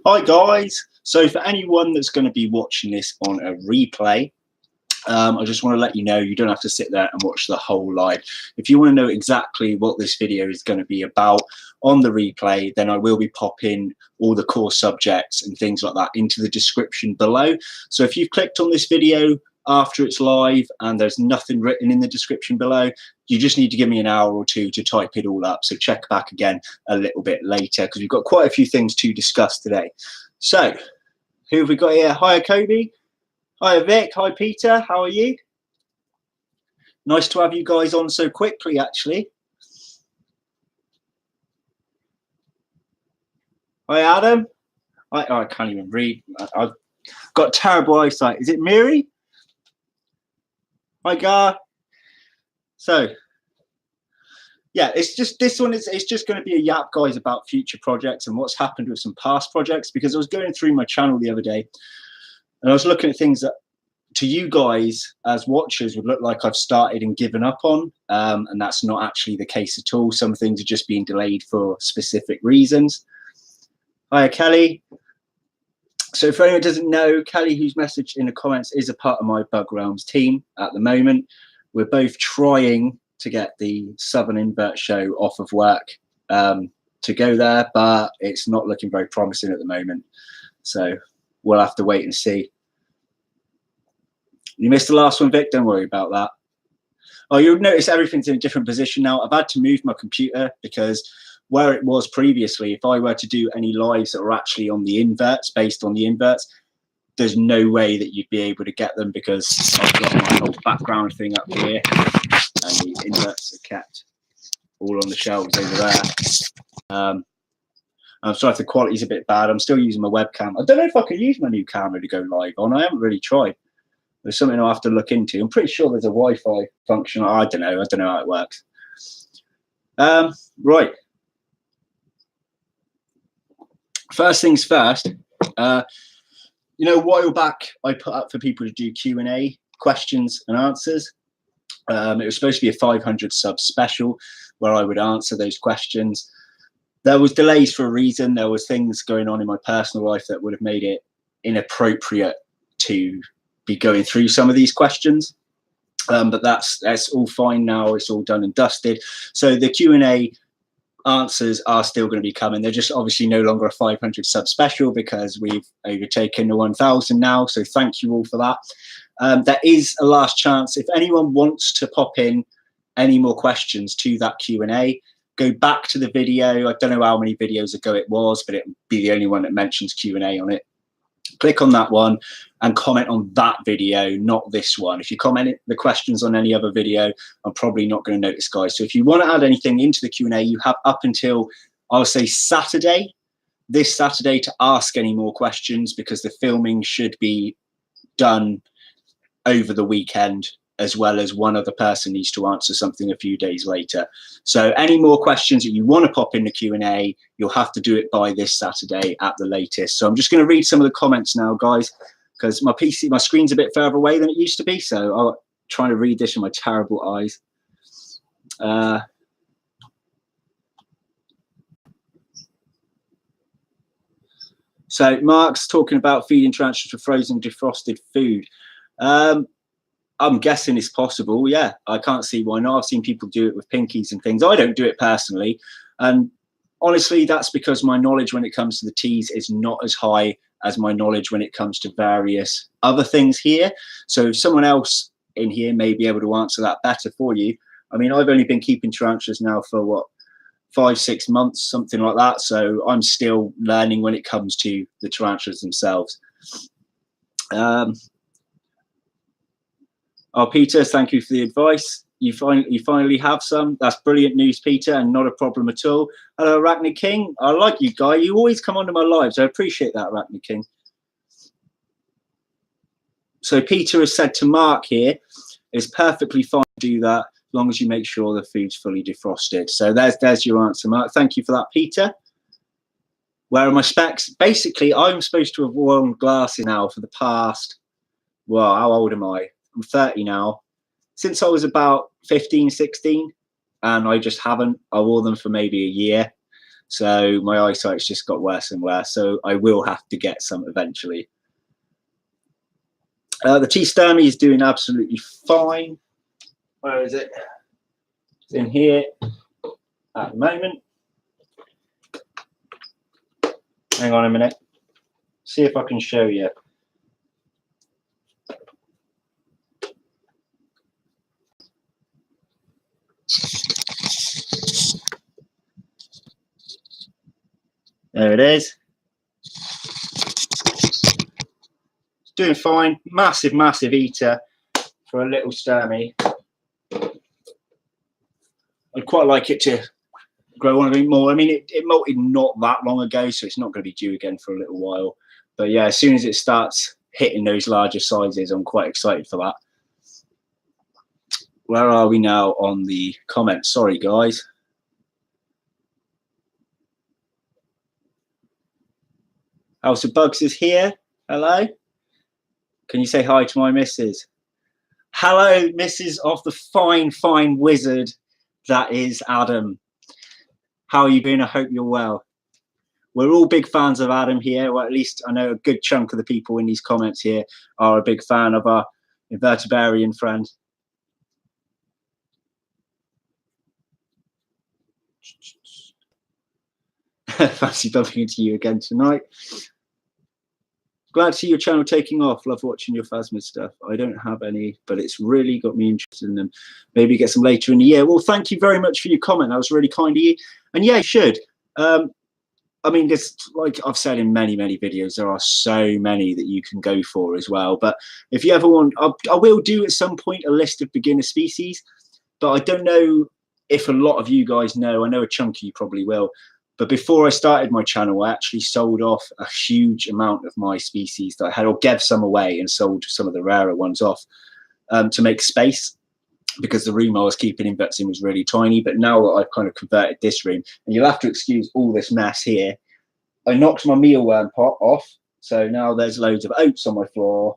Hi guys, so for anyone that's going to be watching this on a replay, I just want to let you know you don't have to sit there and watch the whole live. If you want to know exactly what this video is going to be about on the replay, then I will be popping all the core subjects and things like that into the description below. So if you've clicked on this video after it's live and there's nothing written in the description below, you just need to give me an hour or two to type it all up. So check back again a little bit later because we've got quite a few things to discuss today. So who have we got here? Hiya Kobe. Hi Vic, hi Peter, how are you? Nice to have you guys on so quickly, actually. Hi Adam. I can't even read. I've got terrible eyesight. Is it Miri? Hi Gar. So, yeah, it's just this one it's just going to be a yap, guys, about future projects and what's happened with some past projects, because I was going through my channel the other day and I was looking at things that to you guys as watchers would look like I've started and given up on, and that's not actually the case at all. Some things are just being delayed for specific reasons. Hiya Kelly. So for anyone who doesn't know, Kelly, who's messaged in the comments, is a part of my Bug Realms team at the moment. We're both trying to get the Southern Invert show off of work to go there, but it's not looking very promising at the moment. So we'll have to wait and see. You missed the last one, Vic. Don't worry about that. Oh, you'll notice everything's in a different position now. I've had to move my computer because where it was previously, if I were to do any lives that were actually on the inverts, based on the inverts, there's no way that you'd be able to get them because I've got my whole background thing up here and the inverts are kept all on the shelves over there. I'm sorry if the quality's a bit bad. I'm still using my webcam. I don't know if I can use my new camera to go live on. I haven't really tried. There's something I'll have to look into. I'm pretty sure there's a Wi-Fi function. I don't know how it works. Right. First things first. You know, a while back, I put up for people to do Q&A, questions and answers. It was supposed to be a 500 sub special where I would answer those questions. There was delays for a reason. There was things going on in my personal life that would have made it inappropriate to be going through some of these questions, but that's all fine now. It's all done and dusted. So the Q&A answers are still going to be coming. They're just obviously no longer a 500 sub special because we've overtaken the 1000 now. So thank you all for that. There is a last chance. If anyone wants to pop in any more questions to that Q&A, go back to the video. I don't know how many videos ago it was, but it would be the only one that mentions Q&A on it. Click on that one and comment on that video, not this one. If you comment the questions on any other video, I'm probably not going to notice, guys. So if you want to add anything into the Q&A, you have up until, I'll say Saturday, this Saturday, to ask any more questions, because the filming should be done over the weekend, as well as one other person needs to answer something a few days later. So any more questions that you want to pop in the Q&A, you'll have to do it by this Saturday at the latest. So I'm just going to read some of the comments now, guys, because my screen's a bit further away than it used to be. So I'm trying to read this with my terrible eyes. So Mark's talking about feeding tarantulas with frozen defrosted food. I'm guessing it's possible. Yeah, I can't see why not. I've seen people do it with pinkies and things. I don't do it personally. And honestly, that's because my knowledge when it comes to the teas is not as high as my knowledge when it comes to various other things here. So if someone else in here may be able to answer that better for you. I mean, I've only been keeping tarantulas now for what, 5-6 months, something like that. So I'm still learning when it comes to the tarantulas themselves. Oh, Peter, thank you for the advice. You finally have some. That's brilliant news, Peter, and not a problem at all. Hello, Arachnid King. I like you, guy. You always come onto my lives. I appreciate that, Arachnid King. So Peter has said to Mark here, it's perfectly fine to do that as long as you make sure the food's fully defrosted. So there's your answer, Mark. Thank you for that, Peter. Where are my specs? Basically, I'm supposed to have worn glasses now for the past, well, how old am I? I'm 30 now. Since I was about 15, 16, and I just haven't. I wore them for maybe a year. So my eyesight's just got worse and worse. So I will have to get some eventually. The tea stammy is doing absolutely fine. Where is it? It's in here at the moment. Hang on a minute. See if I can show you. There it is. It's doing fine. Massive, massive eater for a little sturmy. I'd quite like it to grow on a bit more. I mean, it molted not that long ago, so it's not going to be due again for a little while. But yeah, as soon as it starts hitting those larger sizes, I'm quite excited for that. Where are we now on the comments? Sorry, guys. House of Bugs is here. Hello. Can you say hi to my missus? Hello, missus of the fine, fine wizard that is Adam. How are you doing? I hope you're well. We're all big fans of Adam here. Well, at least I know a good chunk of the people in these comments here are a big fan of our invertebrarian friend. Fancy bumping into you again tonight. Glad to see your channel taking off. Love watching your Phasmid stuff. I don't have any, but it's really got me interested in them. Maybe get some later in the year. Well, thank you very much for your comment. That was really kind of you. And yeah, you should. I mean, there's, like I've said in many, many videos, there are so many that you can go for as well. But if you ever want, I will do at some point a list of beginner species. But I don't know if a lot of you guys know. I know a chunk of you probably will. But before I started my channel, I actually sold off a huge amount of my species that I had, or gave some away and sold some of the rarer ones off to make space, because the room I was keeping inverts in was really tiny. But now that I've kind of converted this room, and you'll have to excuse all this mess here, I knocked my mealworm pot off. So now there's loads of oats on my floor.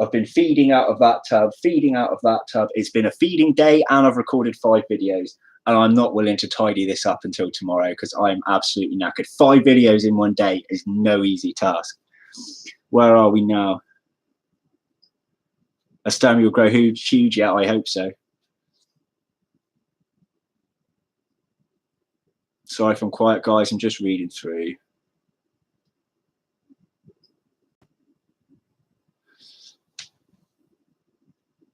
I've been feeding out of that tub, feeding out of that tub. It's been a feeding day, and I've recorded 5 videos. And I'm not willing to tidy this up until tomorrow because I'm absolutely knackered. 5 videos in one day is no easy task. Where are we now? A sturmy will grow huge. Yeah, I hope so. Sorry if I'm quiet, guys. I'm just reading through.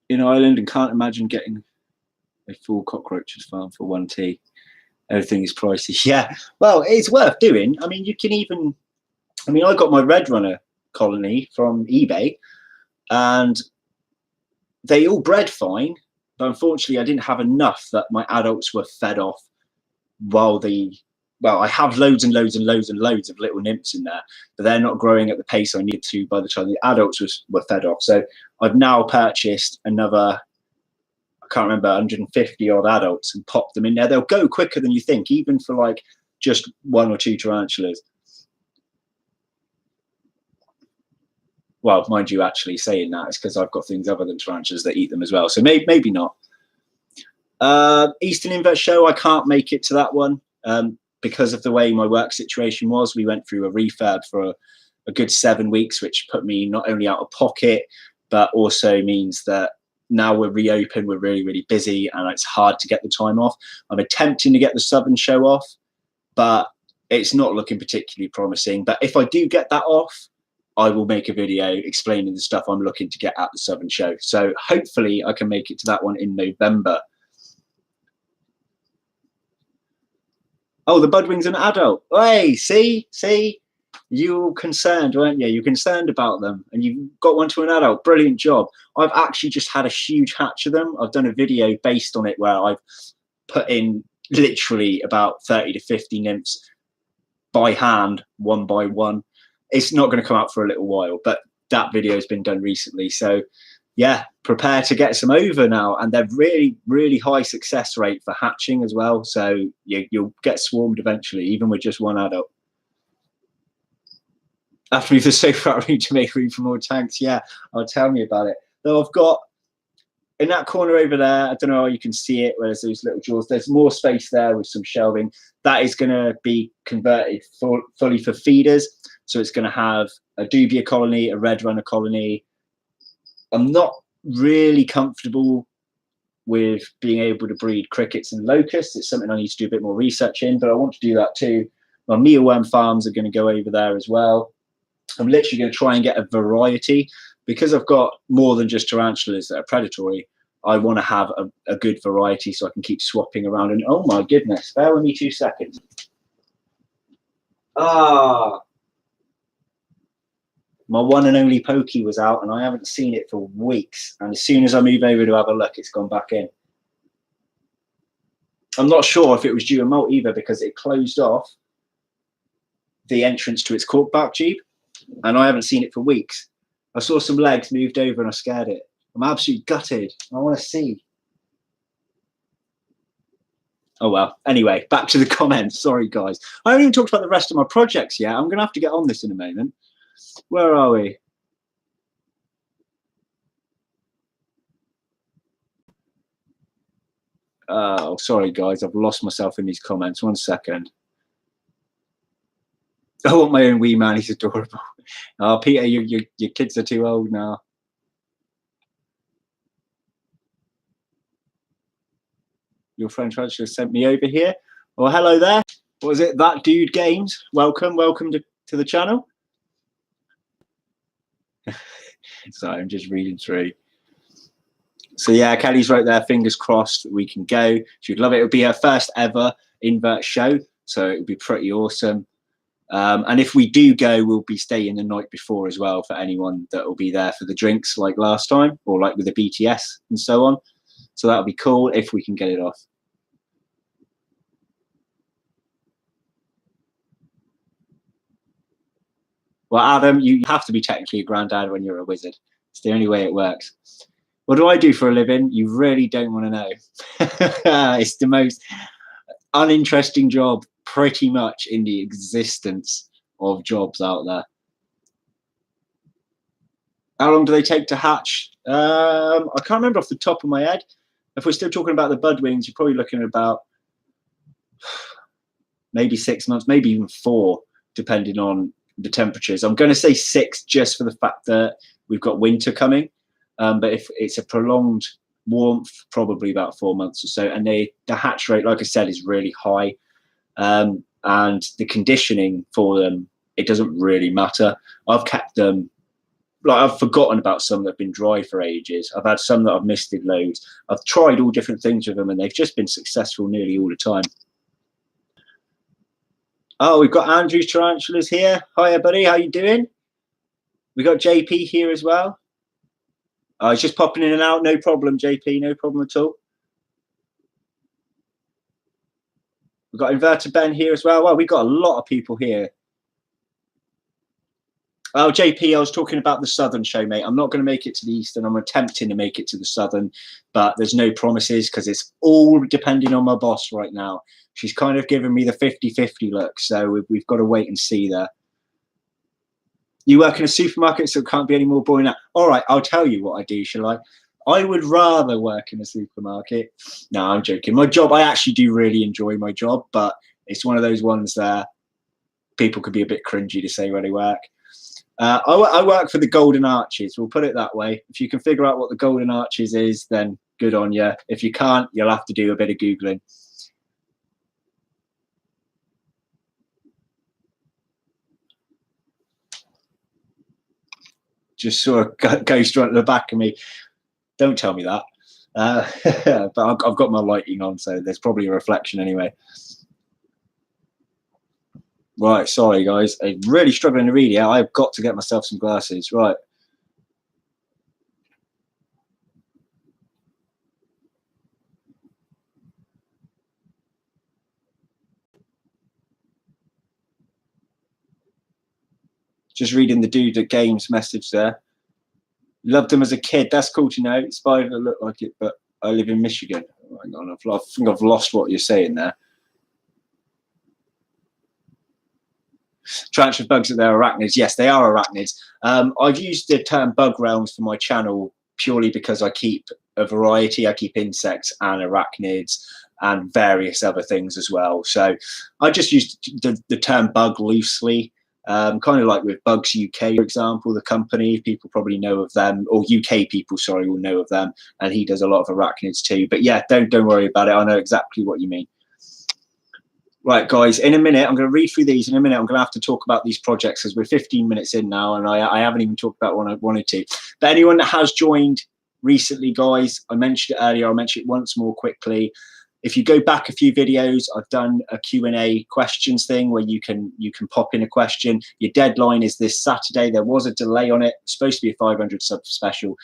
In Ireland, and can't imagine getting a full cockroaches farm for 1t. Everything is pricey. Yeah, well, it's worth doing. I mean, you can even, I mean, I got my red runner colony from eBay, and they all bred fine, but unfortunately I didn't have enough that my adults were fed off while well, I have loads and loads and loads and loads of little nymphs in there, but they're not growing at the pace I need to by the time the adults were fed off. So I've now purchased another, I can't remember, 150 odd adults and popped them in there. They'll go quicker than you think, even for like just 1 or 2 tarantulas. Well, mind you, actually saying that is because I've got things other than tarantulas that eat them as well. So maybe not. Eastern Invert Show, I can't make it to that one because of the way my work situation was. We went through a refurb for a good 7 weeks, which put me not only out of pocket, but also means that now we're reopened, we're really, really busy, and it's hard to get the time off. I'm attempting to get the Southern Show off, but it's not looking particularly promising. But if I do get that off, I will make a video explaining the stuff I'm looking to get at the Southern Show. So hopefully I can make it to that one in November. Oh, the Budwing's an adult. Hey, see? You were concerned, weren't you? You're concerned about them, and you got one to an adult. Brilliant job. I've actually just had a huge hatch of them. I've done a video based on it where I've put in literally about 30 to 50 nymphs by hand, one by one. It's not going to come out for a little while, but that video has been done recently. So yeah, prepare to get some over now. And they're really, really high success rate for hatching as well. So you'll get swarmed eventually, even with just one adult. After move the sofa room to make room for more tanks. Yeah, tell me about it. Though I've got, in that corner over there, I don't know how you can see it, where there's those little drawers. There's more space there with some shelving. That is going to be converted fully for feeders. So it's going to have a dubia colony, a red runner colony. I'm not really comfortable with being able to breed crickets and locusts. It's something I need to do a bit more research in, but I want to do that too. My mealworm farms are going to go over there as well. I'm literally going to try and get a variety, because I've got more than just tarantulas that are predatory. I want to have a good variety so I can keep swapping around. And oh my goodness, bear with me 2 seconds. My one and only Pokey was out, and I haven't seen it for weeks. And as soon as I move over to have a look, it's gone back in. I'm not sure if it was due to molt either, because it closed off the entrance to its corkbark tube, and I haven't seen it for weeks. I saw some legs moved over and I scared it. I'm absolutely gutted. I want to see. Oh, well. Anyway, back to the comments. Sorry, guys. I haven't even talked about the rest of my projects yet. I'm going to have to get on this in a moment. Where are we? Oh, sorry, guys. I've lost myself in these comments. 1 second. I want my own wee man. He's adorable. Oh, Peter, your kids are too old now. Your friend Trudge sent me over here. Well, hello there. What was it? That Dude Games. Welcome to the channel. Sorry, I'm just reading through. So yeah, Kelly's right there. Fingers crossed that we can go. She'd love it. It would be her first ever invert show, so it would be pretty awesome. And if we do go, we'll be staying the night before as well for anyone that will be there for the drinks like last time, or like with the BTS and so on. So that'll be cool if we can get it off. Well, Adam, you have to be technically a granddad when you're a wizard. It's the only way it works. What do I do for a living? You really don't want to know. It's the most uninteresting job pretty much in the existence of jobs out there. How long do they take to hatch? I can't remember off the top of my head. If we're still talking about the budwings, you're probably looking at about maybe 6 months, maybe even 4, depending on the temperatures. I'm going to say 6 just for the fact that we've got winter coming. But if it's a prolonged warmth, probably about 4 months or so. And the hatch rate, like I said, is really high. And the conditioning for them, it doesn't really matter. I've kept them, like I've forgotten about some that have been dry for ages. I've had some that I've misted loads. I've tried all different things with them, and they've just been successful nearly all the time. Oh, we've got Andrew's tarantulas here. Hiya, buddy. How you doing? We got JP here as well. He's just popping in and out. No problem, JP. No problem at all. We've got Inverter Ben here as well. Well, we've got a lot of people here. Oh, JP, I was talking about the Southern show, mate. I'm not going to make it to the Eastern. I'm attempting to make it to the Southern, but there's no promises because it's all depending on my boss right now. She's kind of giving me the 50-50 look, so we've got to wait and see there. You work in a supermarket, so it can't be any more boring now. All right, I'll tell you what I do, shall I? I would rather work in a supermarket. No, I'm joking. My job, I actually do really enjoy my job, but it's one of those ones that people could be a bit cringy to say where they work. I work for the Golden Arches. We'll put it that way. If you can figure out what the Golden Arches is, then good on you. If you can't, you'll have to do a bit of Googling. Just saw a ghost right at the back of me. Don't tell me that. But I've got my lighting on, so there's probably a reflection anyway. Right, sorry guys. I'm really struggling to read here. I've got to get myself some glasses. Right. Just reading the dude at games message there. Loved him as a kid. That's cool to know. Spider look like it, but I live in Michigan. Oh, hang on, I think I've lost what you're saying there. Tarantula bugs that they're arachnids. Yes, they are arachnids. I've used the term bug realms for my channel purely because I keep a variety. I keep insects and arachnids and various other things as well. So I just use the term bug loosely, kind of like with Bugs UK, for example, the company. People probably know of them, or UK people, sorry, will know of them. And he does a lot of arachnids too. But yeah, don't worry about it. I know exactly what you mean. Right, guys, in a minute, I'm going to read through these. In a minute, I'm going to have to talk about these projects because we're 15 minutes in now, and I haven't even talked about what I wanted to. But anyone that has joined recently, guys, I mentioned it earlier. I'll mention it once more quickly. If you go back a few videos, I've done a Q&A questions thing where you can pop in a question. Your deadline is this Saturday. There was a delay on it. It's supposed to be a 500 sub special.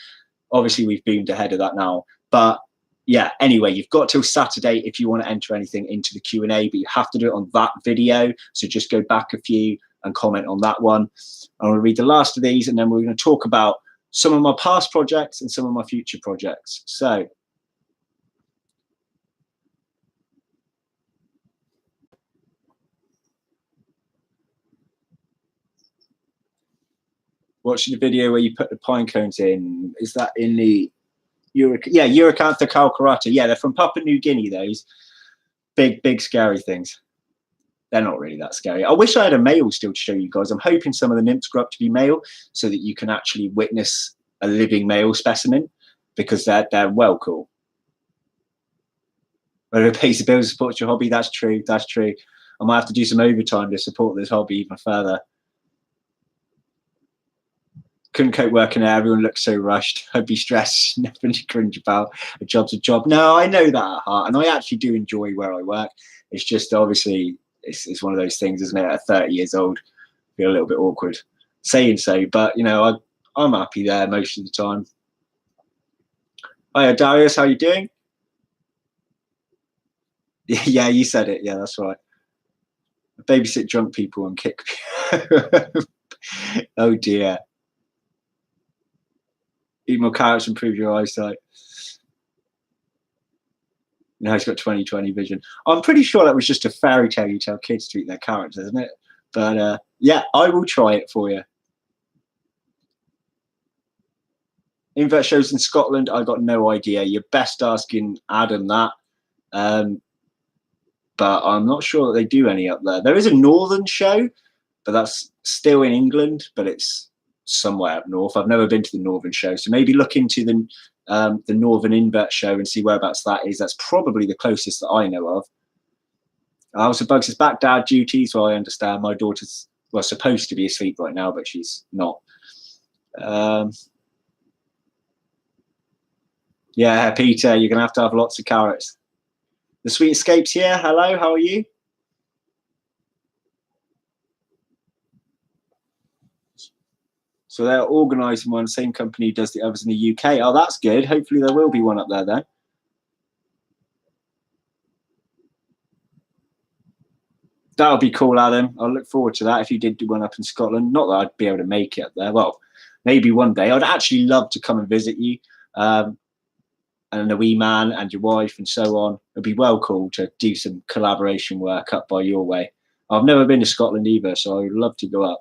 Obviously, we've boomed ahead of that now. But yeah, anyway, you've got till Saturday if you want to enter anything into the Q&A, but you have to do it on that video. So just go back a few and comment on that one. I'm going to read the last of these, and then we're going to talk about some of my past projects and some of my future projects. So watching the video where you put the pine cones in, is that in the Uracantha calcarata? Yeah, they're from Papua New Guinea, those big scary things. They're not really that scary. I wish I had a male still to show you guys. I'm hoping some of the nymphs grow up to be male so that you can actually witness a living male specimen, because they're well cool. Whether it pays the bills to support your hobby, that's true. That's true. I might have to do some overtime to support this hobby even further. Couldn't cope working there. Everyone looks so rushed. I'd be stressed. Nothing to cringe about. A job's a job. No, I know that at heart, and I actually do enjoy where I work. It's just obviously it's one of those things, isn't it? At 30 years old, I feel a little bit awkward saying so, but you know, I'm happy there most of the time. Hiya, Darius. How you doing? Yeah, you said it. Yeah, that's right. Babysit drunk people and kick people. Oh dear. Eat more carrots, improve your eyesight. You know, he's got 20/20 vision. I'm pretty sure that was just a fairy tale you tell kids to eat their carrots, isn't it? But yeah, I will try it for you. Invert shows in Scotland, I got no idea. You're best asking Adam that. But I'm not sure that they do any up there. There is a northern show, but that's still in England, but it's somewhere up north. I've never been to the northern show, so maybe look into the northern invert show and see whereabouts that is. That's probably the closest that I know of. Also, Bugs is back dad duties. Well, I understand my daughter's supposed to be asleep right now, but she's not. Yeah, Peter, you're gonna have to have lots of carrots. The Sweet Escapes here. Hello, how are you? So they're organising one. Same company does the others in the UK. Oh, that's good. Hopefully there will be one up there then. That would be cool, Adam. I'll look forward to that if you did do one up in Scotland. Not that I'd be able to make it up there. Well, maybe one day. I'd actually love to come and visit you. And the wee man and your wife and so on. It'd be well cool to do some collaboration work up by your way. I've never been to Scotland either, so I would love to go up.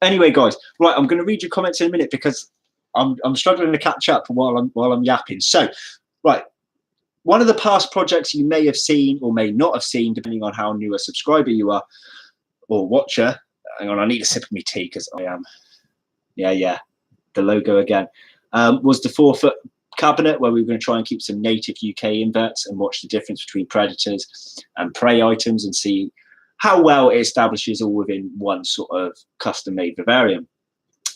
Anyway, guys, right, I'm going to read your comments in a minute because I'm struggling to catch up while I'm yapping. So, right, one of the past projects you may have seen or may not have seen, depending on how new a subscriber you are or watcher. Hang on, I need a sip of my tea because I am. Yeah, the logo again. Was the 4-foot cabinet where we were going to try and keep some native UK inverts and watch the difference between predators and prey items and see how well it establishes all within one sort of custom-made vivarium.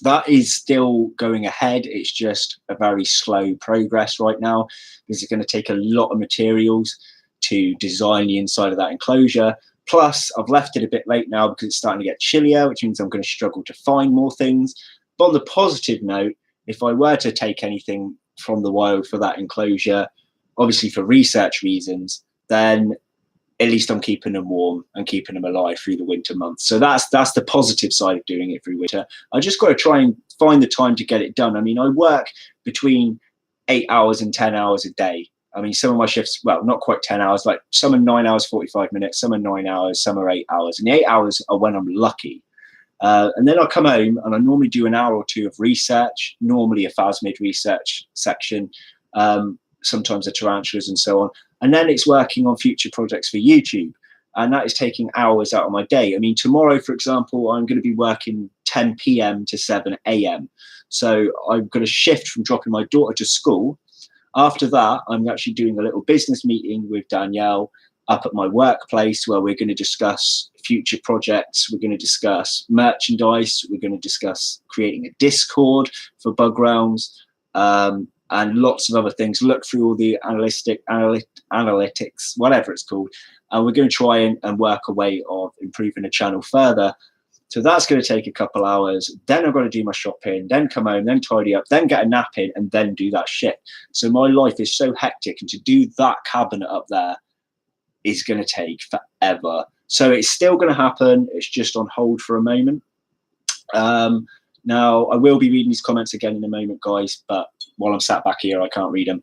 That is still going ahead. It's just a very slow progress right now because it's going to take a lot of materials to design the inside of that enclosure. Plus, I've left it a bit late now because it's starting to get chillier, which means I'm going to struggle to find more things. But on the positive note, if I were to take anything from the wild for that enclosure, obviously for research reasons, then at least I'm keeping them warm and keeping them alive through the winter months. So that's the positive side of doing it through winter. I just got to try and find the time to get it done. I mean, I work between 8 hours and 10 hours a day. I mean, some of my shifts, well, not quite 10 hours, like some are 9 hours, 45 minutes, some are 9 hours, some are 8 hours. And the 8 hours are when I'm lucky. And then I come home and I normally do an hour or two of research, normally a phasmid research section, sometimes the tarantulas and so on. And then it's working on future projects for YouTube. And that is taking hours out of my day. I mean, tomorrow, for example, I'm going to be working 10 p.m. to 7 a.m. So I'm going to shift from dropping my daughter to school. After that, I'm actually doing a little business meeting with Danielle up at my workplace where we're going to discuss future projects. We're going to discuss merchandise. We're going to discuss creating a Discord for Bug Realms, and lots of other things. Look through all the analytics, whatever it's called. And we're going to try and work a way of improving the channel further. So that's going to take a couple hours. Then I've got to do my shopping, then come home, then tidy up, then get a nap in, and then do that shit. So my life is so hectic, and to do that cabinet up there is going to take forever. So it's still going to happen. It's just on hold for a moment. Now, I will be reading these comments again in a moment, guys, but while I'm sat back here, I can't read them.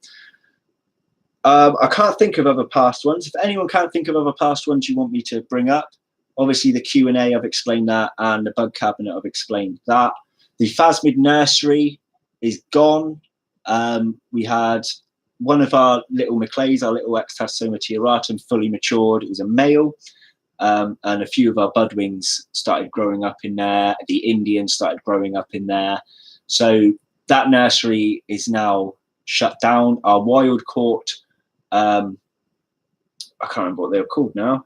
I can't think of other past ones. If anyone can't think of other past ones you want me to bring up, obviously the Q&A, I've explained that, and the bug cabinet, I've explained that. The phasmid nursery is gone. We had one of our little Macleays, our little Extasoma tiaratum, fully matured. It was a male. And a few of our budwings started growing up in there. The Indians started growing up in there. So that nursery is now shut down. Our wild caught, I can't remember what they were called now.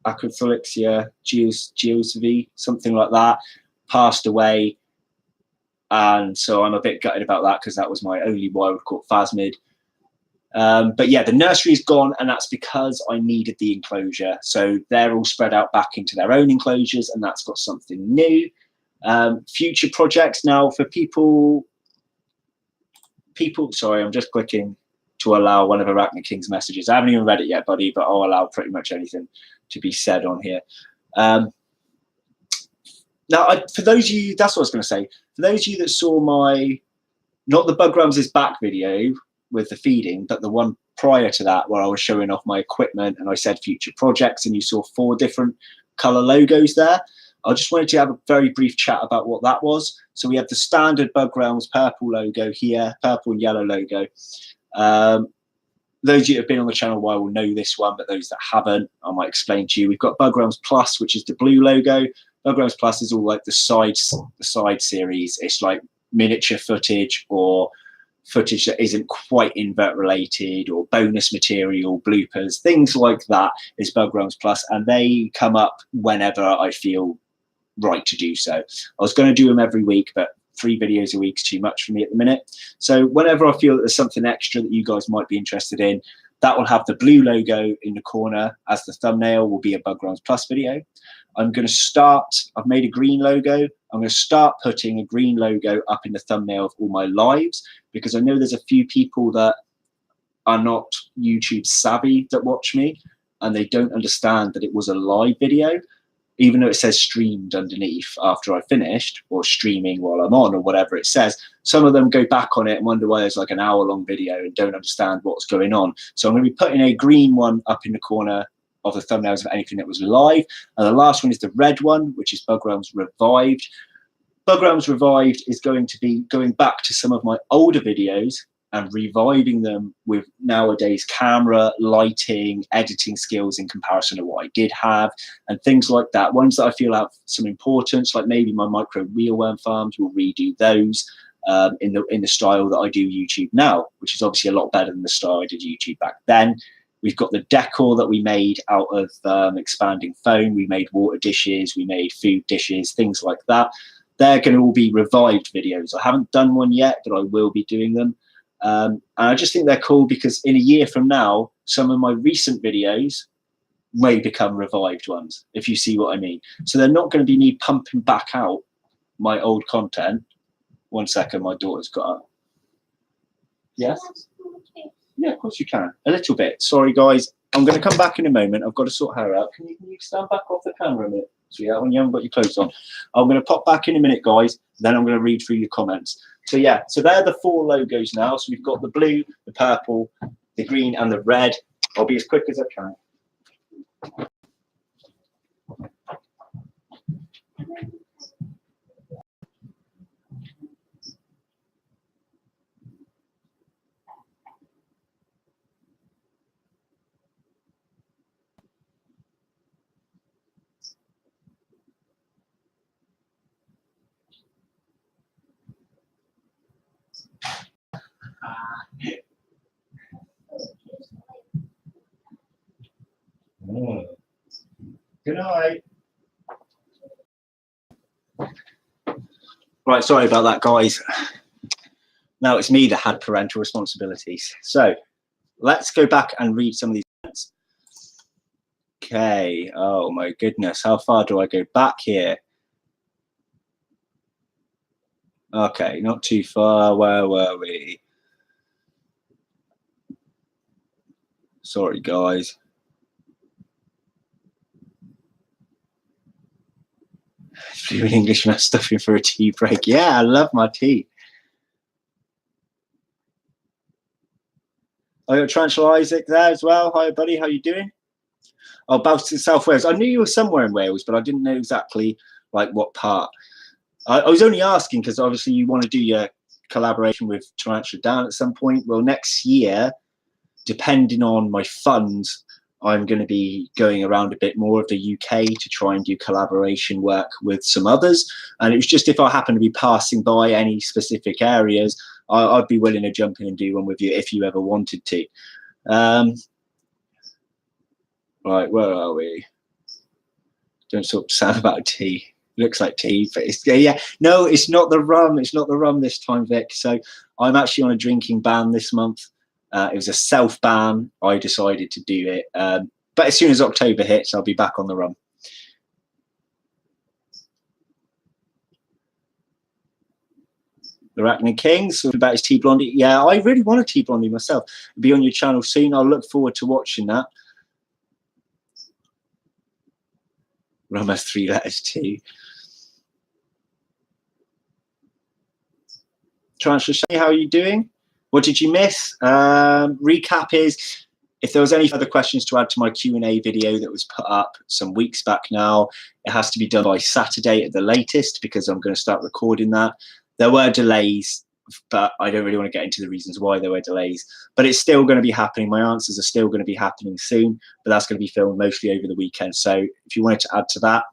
Acrophyllexia geosavi, something like that, passed away. And so I'm a bit gutted about that because that was my only wild caught phasmid. But yeah, the nursery is gone, and that's because I needed the enclosure. So they're all spread out back into their own enclosures, and that's got something new. Future projects now for people, sorry, I'm just clicking to allow one of Arachne King's messages. I haven't even read it yet, buddy, but I'll allow pretty much anything to be said on here. Now, for those of you, that's what I was going to say. For those of you that saw my, not the Bug Realms is Back video with the feeding, but the one prior to that where I was showing off my equipment and I said future projects, and you saw 4 different color logos there. I just wanted to have a very brief chat about what that was. So we have the standard Bug Realms purple logo here, purple and yellow logo. Those of you that have been on the channel a while will know this one, but those that haven't, I might explain to you. We've got Bug Realms Plus, which is the blue logo. Bug Realms Plus is all like the side series. It's like miniature footage or footage that isn't quite invert related, or bonus material, bloopers, things like that is Bug Realms Plus, and they come up whenever I feel right to do so. I was going to do them every week, but 3 videos a week is too much for me at the minute. So whenever I feel that there's something extra that you guys might be interested in, that will have the blue logo in the corner as the thumbnail, will be a Bug Realms Plus video. I'm going to start, I've made a green logo. I'm going to start putting a green logo up in the thumbnail of all my lives, because I know there's a few people that are not YouTube savvy that watch me, and they don't understand that it was a live video, even though it says streamed underneath after I finished, or streaming while I'm on, or whatever it says. Some of them go back on it and wonder why there's like an hour-long video and don't understand what's going on. So I'm going to be putting a green one up in the corner of the thumbnails of anything that was live. And the last one is the red one, which is Bug Realms Revived. Bug Realms Revived is going to be going back to some of my older videos and reviving them with nowadays camera, lighting, editing skills in comparison to what I did have, and things like that. Ones that I feel have some importance, like maybe my micro mealworm farms, will redo those in the style that I do YouTube now, which is obviously a lot better than the style I did YouTube back then. We've got the decor that we made out of expanding foam. We made water dishes, we made food dishes, things like that. They're going to all be revived videos. I haven't done one yet, but I will be doing them. And I just think they're cool because in a year from now, some of my recent videos may become revived ones, if you see what I mean. So they're not going to be me pumping back out my old content. 1 second, my daughter's got up. Yes? Yeah, of course you can. A little bit. Sorry, guys. I'm going to come back in a moment. I've got to sort her out. Can you stand back off the camera a minute, sweetheart, when you haven't got your clothes on? I'm going to pop back in a minute, guys. Then I'm going to read through your comments. So yeah, so they're the 4 logos now. So we've got the blue, the purple, the green, and the red. I'll be as quick as I can. Good night. Right, sorry about that, guys. Now it's me that had parental responsibilities. So let's go back and read some of these comments. Okay. Oh my goodness. How far do I go back here? Okay, not too far. Where were we? Sorry, guys. Fluent English man stuffing for a tea break. Yeah, I love my tea. I got Tarantula Isaac there as well. Hi, buddy. How you doing? Oh, Baltic South Wales. I knew you were somewhere in Wales, but I didn't know exactly like what part. I was only asking because obviously you want to do your collaboration with Tarantula down at some point. Well, next year, depending on my funds, I'm going to be going around a bit more of the UK to try and do collaboration work with some others. And it was just if I happen to be passing by any specific areas, I'd be willing to jump in and do one with you if you ever wanted to. Right, where are we? Don't talk to Sam about tea. Looks like tea, but it's, yeah. No, it's not the rum. It's not the rum this time, Vic. So I'm actually on a drinking ban this month. It was a self ban. I decided to do it. But as soon as October hits, I'll be back on the rum. The Arachnid King, talking about his tea blondie. Yeah, I really want a tea blondie myself. Be on your channel soon. I'll look forward to watching that. Rum has 3 letters too. Tarantula, how are you doing? What did you miss? Recap is, if there was any further questions to add to my Q&A video that was put up some weeks back now, it has to be done by Saturday at the latest because I'm going to start recording that. There were delays, but I don't really want to get into the reasons why there were delays. But it's still going to be happening. My answers are still going to be happening soon, but that's going to be filmed mostly over the weekend. So if you wanted to add to that,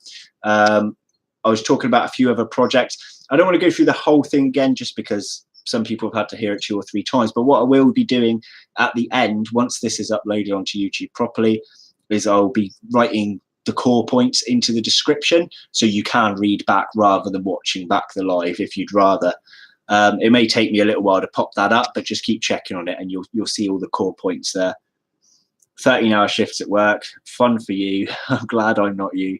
I was talking about a few other projects. I don't want to go through the whole thing again just because some people have had to hear it 2 or 3 times. But what I will be doing at the end, once this is uploaded onto YouTube properly, is I'll be writing the core points into the description so you can read back rather than watching back the live if you'd rather. It may take me a little while to pop that up, but just keep checking on it and you'll see all the core points there. 13-hour shifts at work, fun for you. I'm glad I'm not you.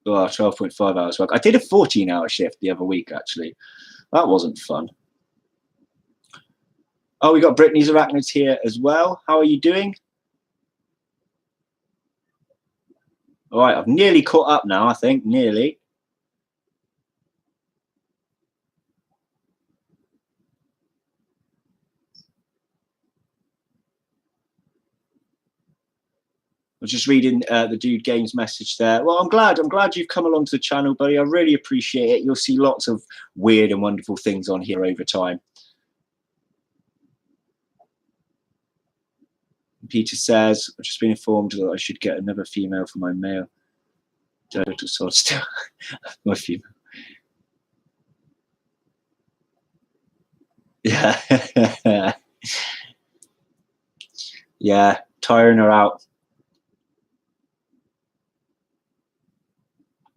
Oh, 12.5 hours work. I did a 14-hour shift the other week, actually. That wasn't fun. Oh, we got Brittany's Arachnids here as well. How are you doing? All right, I've nearly caught up now, I think. Nearly. I was just reading the Dude Games message there. Well, I'm glad you've come along to the channel, buddy. I really appreciate it. You'll see lots of weird and wonderful things on here over time. Peter says, I've just been informed that I should get another female for my male. Total sod still. My female. Yeah. Yeah, tiring her out.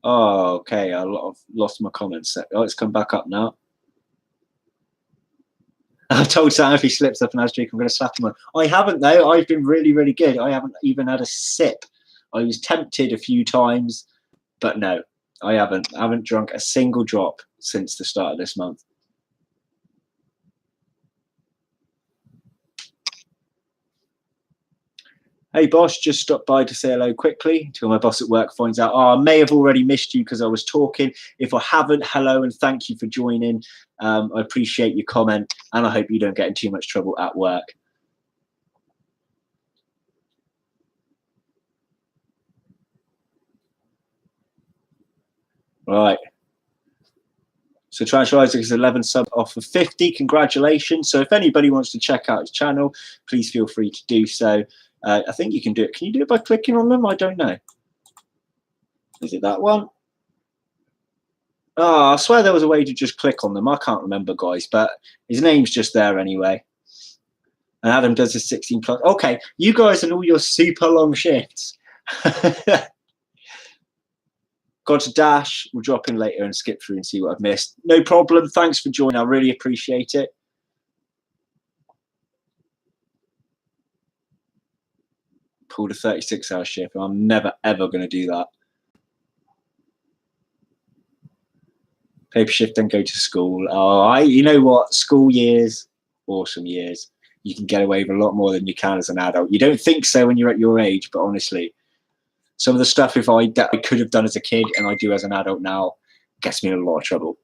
Oh, okay. I've lost my comments. Oh, it's come back up now. I've told Sam if he slips up and has a drink, I'm going to slap him on. I haven't, though. I've been really, really good. I haven't even had a sip. I was tempted a few times, but no, I haven't. I haven't drunk a single drop since the start of this month. Hey, boss, just stopped by to say hello quickly until my boss at work finds out. Oh, I may have already missed you because I was talking. If I haven't, hello and thank you for joining. I appreciate your comment and I hope you don't get in too much trouble at work. Right. So Tarantula Isaac is 11 sub off of 50. Congratulations. So if anybody wants to check out his channel, please feel free to do so. I think you can do it. Can you do it by clicking on them? I don't know. Is it that one? Oh, I swear there was a way to just click on them. I can't remember, guys, but his name's just there anyway. And Adam does his 16 plus. Okay, you guys and all your super long shifts. Got to dash. We'll drop in later and skip through and see what I've missed. No problem. Thanks for joining. I really appreciate it. Pulled a 36-hour shift. I'm never, ever going to do that. Paper shift, then go to school. Oh, you know what? School years, awesome years. You can get away with a lot more than you can as an adult. You don't think so when you're at your age, but honestly, some of the stuff that I could have done as a kid and I do as an adult now gets me in a lot of trouble.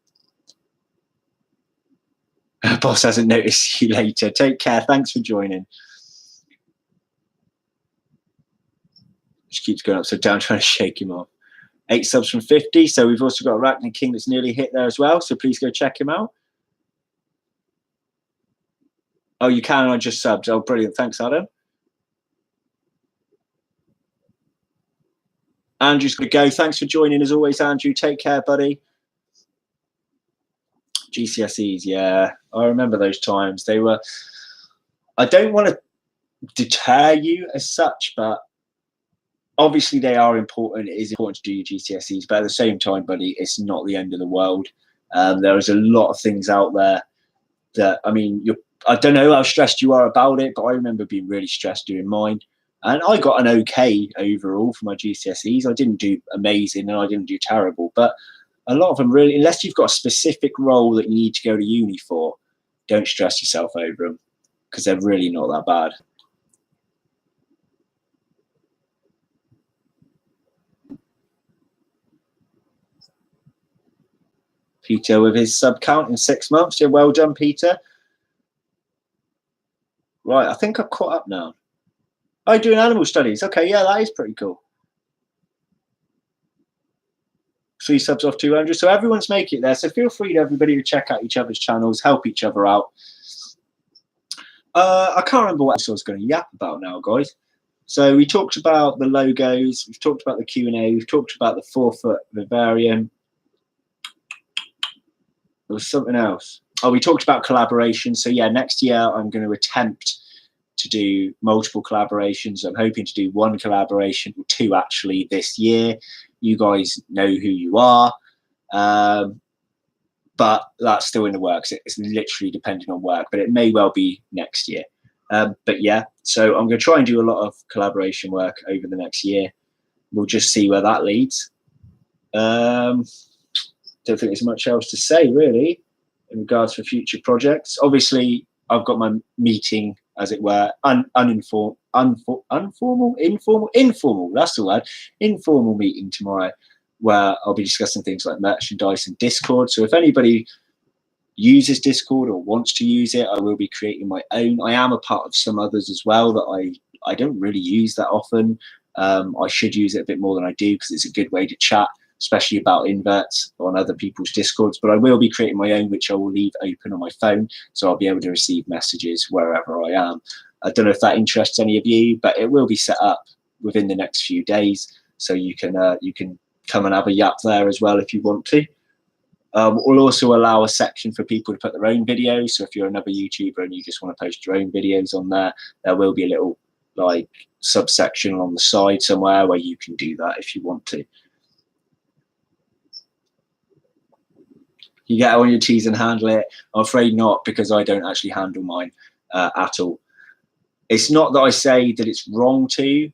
Boss hasn't noticed. See you later. Take care. Thanks for joining. Just keeps going upside down, trying to shake him off. 8 subs from 50. So we've also got Arachnid King that's nearly hit there as well. So please go check him out. Oh, you can. I just subbed. Oh, brilliant. Thanks, Adam. Andrew's going to go. Thanks for joining as always, Andrew. Take care, buddy. GCSEs, yeah. I remember those times. They were, I don't want to deter you as such, but obviously they are important. It is important to do your GCSEs, but at the same time, buddy, it's not the end of the world. There is a lot of things out there that, I mean, I don't know how stressed you are about it, but I remember being really stressed doing mine. And I got an okay overall for my GCSEs. I didn't do amazing and I didn't do terrible, but a lot of them really, unless you've got a specific role that you need to go to uni for, don't stress yourself over them because they're really not that bad. Peter with his sub count in 6 months. Yeah, well done, Peter. Right, I think I've caught up now. Oh, doing animal studies. Okay, yeah, that is pretty cool. 3 subs off 200. So everyone's making it there. So feel free to everybody to check out each other's channels, help each other out. I can't remember what else I was going to yap about now, guys. So we talked about the logos. We've talked about the Q&A. We've talked about the 4-foot vivarium. There was something else. Oh, we talked about collaboration. So yeah, next year I'm going to attempt to do multiple collaborations. I'm hoping to do 1 collaboration, or 2 actually this year. You guys know who you are, but that's still in the works. It's literally depending on work, but it may well be next year. But yeah, so I'm going to try and do a lot of collaboration work over the next year. We'll just see where that leads. Don't think there's much else to say really in regards for future projects. Obviously, I've got my meeting, as it were, informal, that's the word, informal meeting tomorrow, where I'll be discussing things like merchandise and Discord. So if anybody uses Discord or wants to use it, I will be creating my own. I am a part of some others as well that I don't really use that often. I should use it a bit more than I do because it's a good way to chat, especially about inverts on other people's Discords. But I will be creating my own, which I will leave open on my phone, so I'll be able to receive messages wherever I am. I don't know if that interests any of you, but it will be set up within the next few days, so you can come and have a yap there as well if you want to. We'll also allow a section for people to put their own videos. So if you're another YouTuber and you just want to post your own videos on there, there will be a little like subsection on the side somewhere where you can do that if you want to. You get on your T's and handle it. I'm afraid not, because I don't actually handle mine at all. It's not that I say that it's wrong to,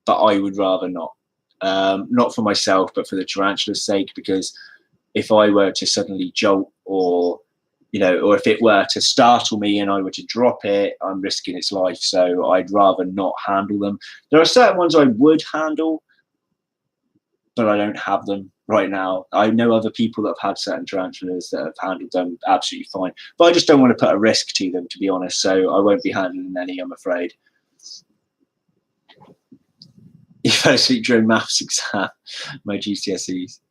but I would rather not. Not for myself, but for the tarantula's sake, because if I were to suddenly jolt or if it were to startle me and I were to drop it, I'm risking its life. So I'd rather not handle them. There are certain ones I would handle, but I don't have them right now. I know other people that have had certain tarantulas that have handled them absolutely fine, but I just don't want to put a risk to them, to be honest. So I won't be handling any, I'm afraid. You fell asleep during maths exam, my GCSEs.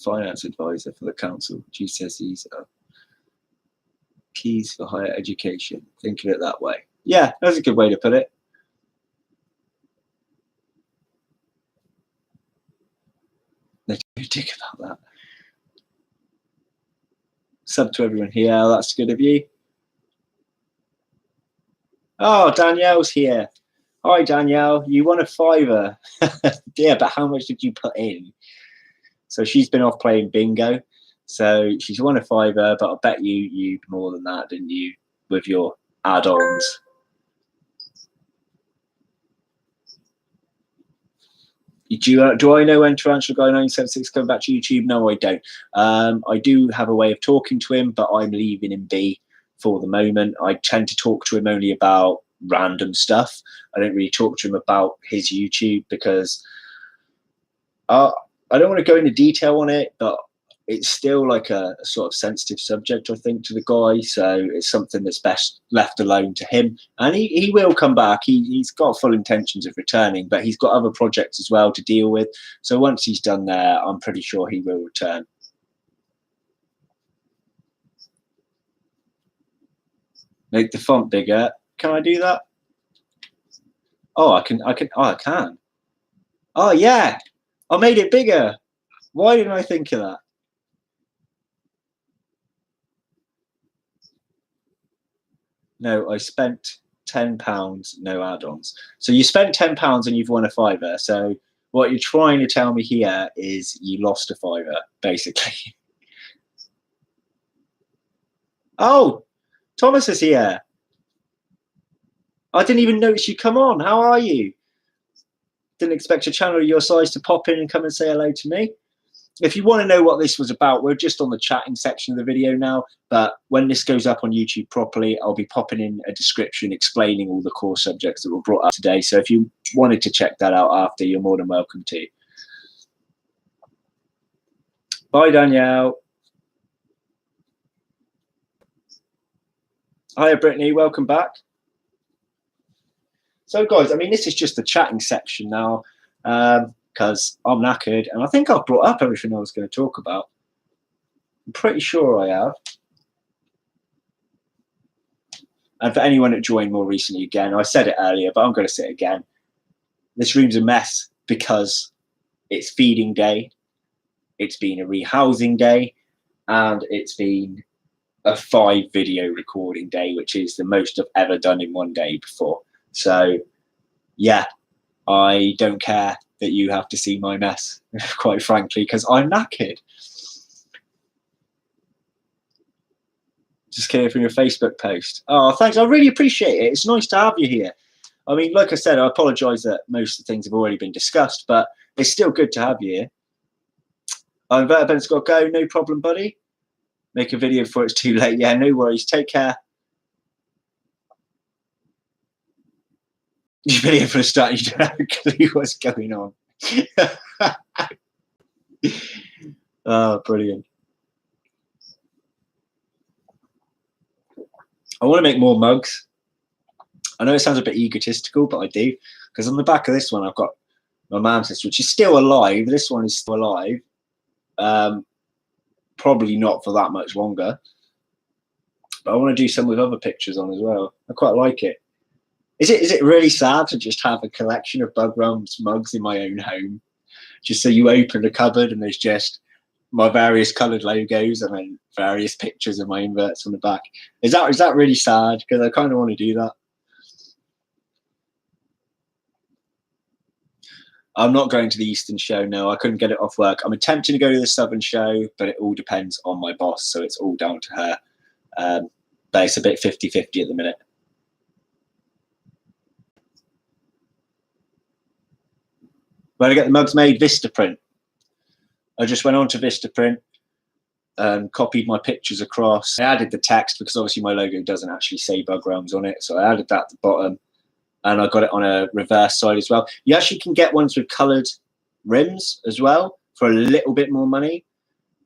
Finance advisor for the council. GCSEs are keys for higher education. Thinking it that way. Yeah, that's a good way to put it. They don't think about that. Sub to everyone here. That's good of you. Oh, Danielle's here. Hi, Danielle. You won a £5. Yeah, but how much did you put in? So she's been off playing bingo. So she's won a £5, but I bet you more than that, didn't you, with your add-ons? Do I know when Tarantula Guy 976 coming back to YouTube? No, I don't. I do have a way of talking to him, but I'm leaving him be for the moment. I tend to talk to him only about random stuff. I don't really talk to him about his YouTube because I don't want to go into detail on it, but it's still like a sort of sensitive subject, I think, to the guy. So it's something that's best left alone to him. And he will come back. He's got full intentions of returning, but he's got other projects as well to deal with. So once he's done there, I'm pretty sure he will return. Make the font bigger. Can I do that? Oh, I can. Oh, I can. Oh, yeah. I made it bigger. Why didn't I think of that? No, I spent £10, no add-ons. So you spent £10 and you've won a £5. So what you're trying to tell me here is you lost a £5, basically. Oh, Thomas is here. I didn't even notice you come on. How are you? Didn't expect a channel your size to pop in and come and say hello to me. If you want to know what this was about, we're just on the chatting section of the video now, but when this goes up on YouTube properly, I'll be popping in a description explaining all the core subjects that were brought up today. So if you wanted to check that out after, you're more than welcome to. Bye, Danielle. Hiya, Brittany. Welcome back. So, guys, I mean, this is just the chatting section now. Because I'm knackered, and I think I've brought up everything I was going to talk about. I'm pretty sure I have. And for anyone that joined more recently, again, I said it earlier, but I'm going to say it again. This room's a mess because it's feeding day, it's been a rehousing day, and it's been a 5 video recording day, which is the most I've ever done in one day before. So, yeah, I don't care that you have to see my mess, quite frankly, because I'm knackered. Just came from your Facebook post. Oh, thanks. I really appreciate it. It's nice to have you here. I mean, like I said, I apologise that most of the things have already been discussed, but it's still good to have you here. Inverter Ben's got to go. No problem, buddy. Make a video before it's too late. Yeah, no worries. Take care. Your video for the start, you don't have a clue what's going on. Oh, brilliant. I want to make more mugs. I know it sounds a bit egotistical, but I do. Because on the back of this one, I've got my mantis, which is still alive. This one is still alive. Probably not for that much longer. But I want to do some with other pictures on as well. I quite like it. Is it really sad to just have a collection of Bug Realms mugs in my own home? Just so you open the cupboard and there's just my various coloured logos and then various pictures of my inverts on the back. Is that really sad? Because I kind of want to do that. I'm not going to the Eastern show, no. I couldn't get it off work. I'm attempting to go to the Southern show, but it all depends on my boss, so it's all down to her. But it's a bit 50-50 at the minute. When I get the mugs made, Vistaprint. I just went on to Vistaprint and copied my pictures across. I added the text because obviously my logo doesn't actually say Bug Realms on it, so I added that at the bottom. And I got it on a reverse side as well. You actually can get ones with coloured rims as well for a little bit more money.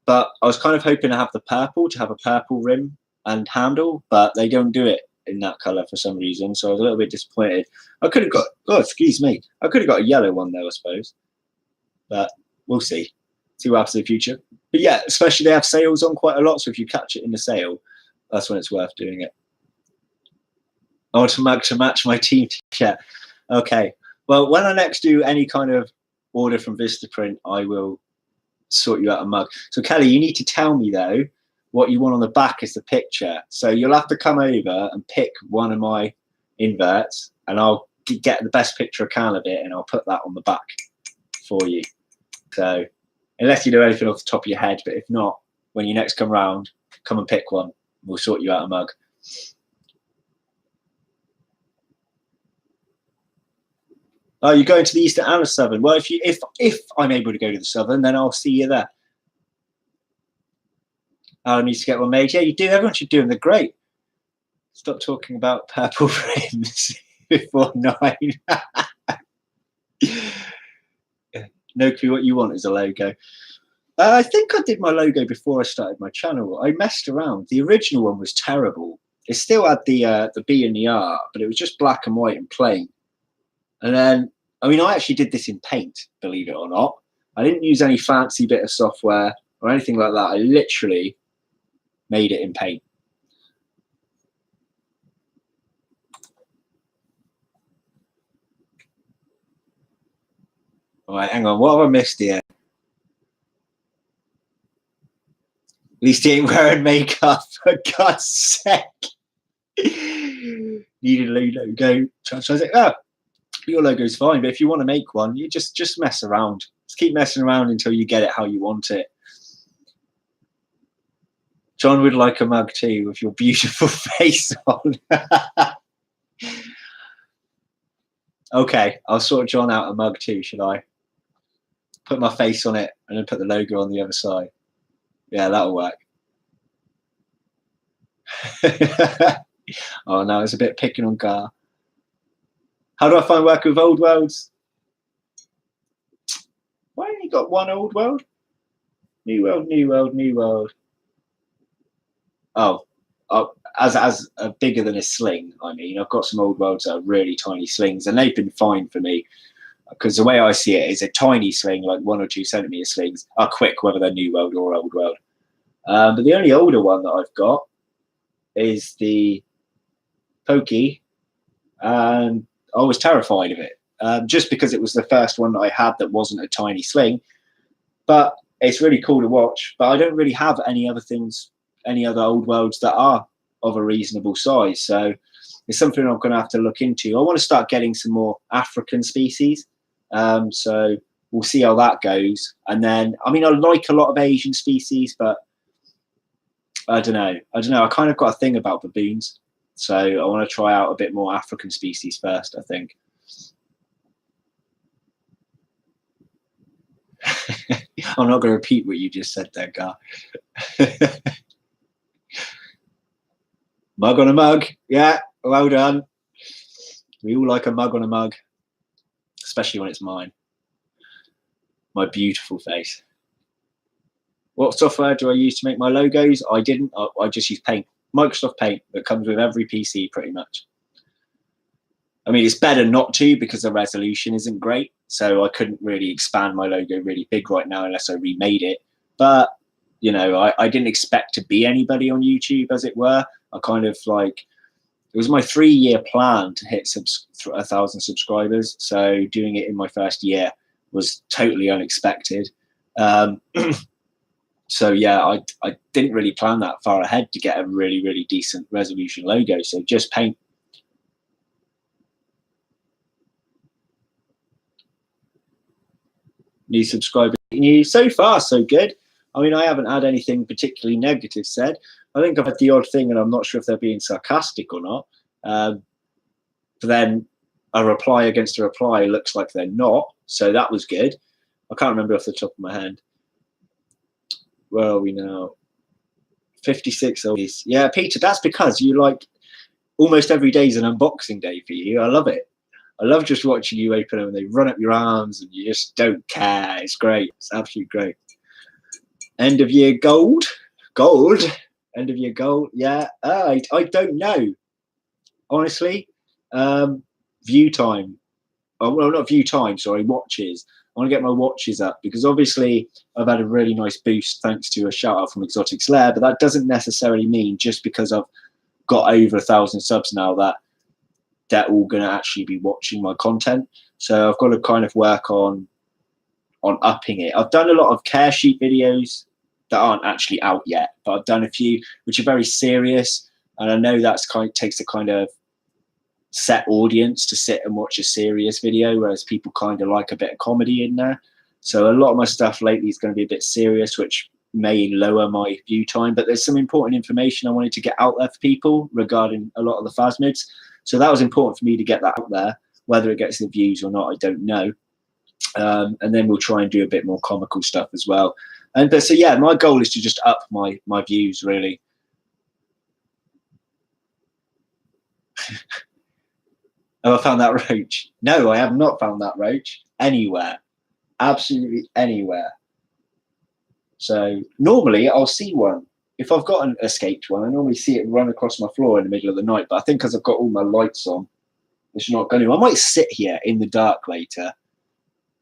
But I was kind of hoping to have the purple, to have a purple rim and handle, but they don't do it in that colour for some reason. So I was a little bit disappointed. I could have got, oh, excuse me. I could have got a yellow one though, I suppose. But we'll see. See what happens in the future. But yeah, especially they have sales on quite a lot. So if you catch it in the sale, that's when it's worth doing it. I want a mug to match my team t-shirt. Okay. Well, when I next do any kind of order from Vistaprint, I will sort you out a mug. So Kelly, you need to tell me though, what you want on the back is the picture. So you'll have to come over and pick one of my inverts, and I'll get the best picture I can of it, and I'll put that on the back for you. So unless you know anything off the top of your head, but if not, when you next come round, come and pick one. We'll sort you out a mug. Oh, you're going to the Eastern and the Southern. Well, if I'm able to go to the Southern, then I'll see you there. I need to get one made. Yeah, you do. Everyone should do them. They're great. Stop talking about purple rims before 9. No clue what you want as a logo. I think I did my logo before I started my channel. I messed around. The original one was terrible. It still had the B and the R, but it was just black and white and plain. And then, I mean, I actually did this in Paint, believe it or not. I didn't use any fancy bit of software or anything like that. I literally made it in Paint. All right, hang on. What have I missed here? At least he ain't wearing makeup, for God's sake. Needed a logo. So I was like, oh, your logo's fine, but if you want to make one, you just mess around. Just keep messing around until you get it how you want it. John would like a mug too with your beautiful face on. Okay, I'll sort John out a mug too, should I? Put my face on it and then put the logo on the other side. Yeah, that'll work. Oh no, it's a bit picking on Gar. How do I find work with old worlds? Why haven't you got one old world? New world, new world, new world. Oh, as bigger than a sling. I mean, I've got some old worlds that are really tiny slings, and they've been fine for me. Because the way I see it is a tiny sling, like 1 or 2 centimeter slings, are quick, whether they're new world or old world. But the only older one that I've got is the Pokey, and I was terrified of it, just because it was the first one that I had that wasn't a tiny sling. But it's really cool to watch. But I don't really have any other things, any other old worlds that are of a reasonable size. So it's something I'm going to have to look into. I want to start getting some more African species. So we'll see how that goes. And then, I mean, I like a lot of Asian species, but I don't know. I kind of got a thing about baboons. So I want to try out a bit more African species first, I think. I'm not going to repeat what you just said there, Gar. Mug on a mug. Yeah, well done. We all like a mug on a mug, especially when it's mine. My beautiful face. What software do I use to make my logos? I didn't. I just use Paint. Microsoft Paint that comes with every PC pretty much. I mean, it's better not to because the resolution isn't great. So I couldn't really expand my logo really big right now unless I remade it. But, you know, I didn't expect to be anybody on YouTube, as it were. I kind of like, it was my 3-year plan to hit 1,000 subscribers. So doing it in my first year was totally unexpected. So yeah, I didn't really plan that far ahead to get a really, really decent resolution logo. So just Paint. New subscriber news. So far, so good. I mean, I haven't had anything particularly negative said. I think I've had the odd thing, and I'm not sure if they're being sarcastic or not. But then a reply against a reply looks like they're not. So that was good. I can't remember off the top of my head. Where are we now? 56 oldies. Yeah, Peter, that's because you like almost every day is an unboxing day for you. I love it. I love just watching you open them and they run up your arms and you just don't care. It's great. It's absolutely great. End of year gold. End of year gold. Yeah. I don't know. Honestly. View time. Oh, well, not view time, sorry, watches. I want to get my watches up because obviously I've had a really nice boost thanks to a shout out from Exotics Lair, but that doesn't necessarily mean just because I've got over 1,000 subs now that they're all going to actually be watching my content. So I've got to kind of work on upping it. I've done a lot of care sheet videos that aren't actually out yet, but I've done a few which are very serious, and I know that's takes a kind of set audience to sit and watch a serious video, whereas people kind of like a bit of comedy in there. So a lot of my stuff lately is going to be a bit serious, which may lower my view time, but there's some important information I wanted to get out there for people regarding a lot of the phasmids. So that was important for me to get that out there. Whether it gets the views or not, I don't know. And then we'll try and do a bit more comical stuff as well. But so yeah, my goal is to just up my views, really. Have I found that roach? No, I have not found that roach anywhere. Absolutely anywhere. So normally I'll see one. If I've got an escaped one, I normally see it run across my floor in the middle of the night. But I think because I've got all my lights on, it's not going to. I might sit here in the dark later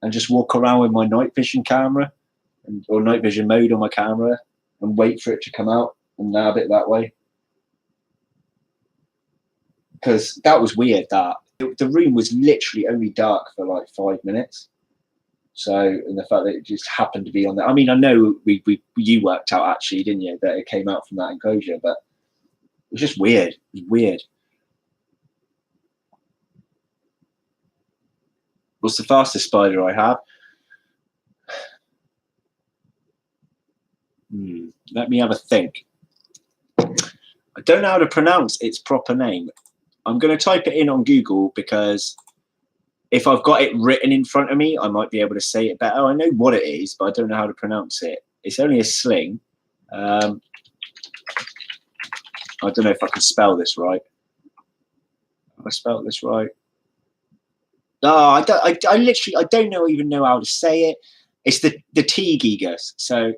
and just walk around with my night vision camera or night vision mode on my camera and wait for it to come out and nab it that way. Because that was weird, that. The room was literally only dark for like 5 minutes. So, and the fact that it just happened to be on there. I mean, I know you worked out actually, didn't you, that it came out from that enclosure, but it was just weird. It was weird. What's the fastest spider I have? Let me have a think. I don't know how to pronounce its proper name. I'm going to type it in on Google because if I've got it written in front of me, I might be able to say it better. I know what it is, but I don't know how to pronounce it. It's only a sling. I don't know if I can spell this right. Have I spelled this right? No, I don't even know how to say it. It's the T-gigas. So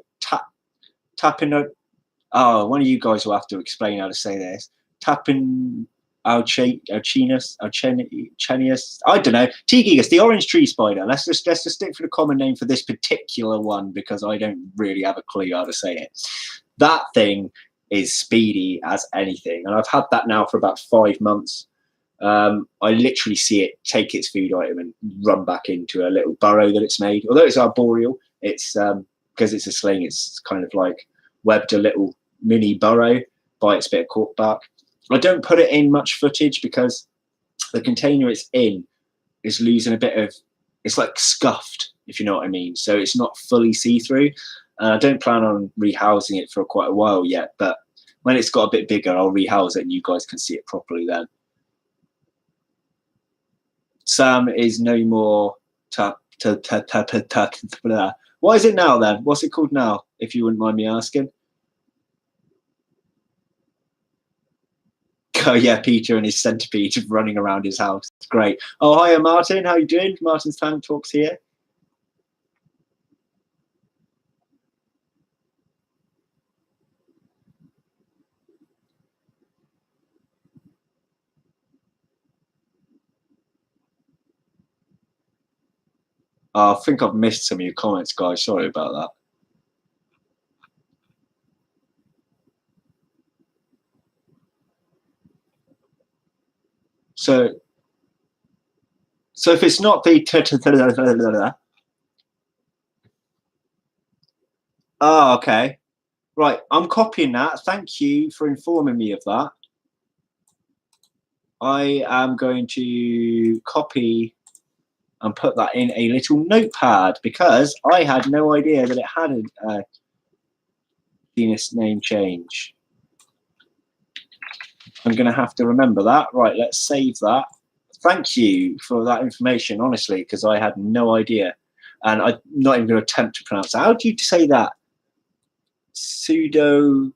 tapping. Oh, one of you guys will have to explain how to say this. Tapping. Alchinus, I don't know. T-gigas, the orange tree spider. Let's just stick for the common name for this particular one because I don't really have a clue how to say it. That thing is speedy as anything, and I've had that now for about 5 months. I literally see it take its food item and run back into a little burrow that it's made. Although it's arboreal, it's because it's a sling. It's kind of like webbed a little mini burrow by its bit of cork bark. I don't put it in much footage because the container it's in is losing a bit of, it's like scuffed, if you know what I mean. So it's not fully see-through. I don't plan on rehousing it for quite a while yet, but when it's got a bit bigger, I'll rehouse it and you guys can see it properly then. Sam is no more what is it now then? What's it called now, if you wouldn't mind me asking? Oh yeah, Peter and his centipede running around his house. It's great. Oh, hiya Martin, how you doing? Martin's Tank Talks here. I think I've missed some of your comments, guys. Sorry about that. So if it's not the oh, okay, right. I'm copying that. Thank you for informing me of that. I am going to copy and put that in a little notepad because I had no idea that it had a genus name change. I'm going to have to remember that. Right, let's save that. Thank you for that information, honestly, because I had no idea. And I'm not even going to attempt to pronounce that. How do you say that? Pseudoclamoris?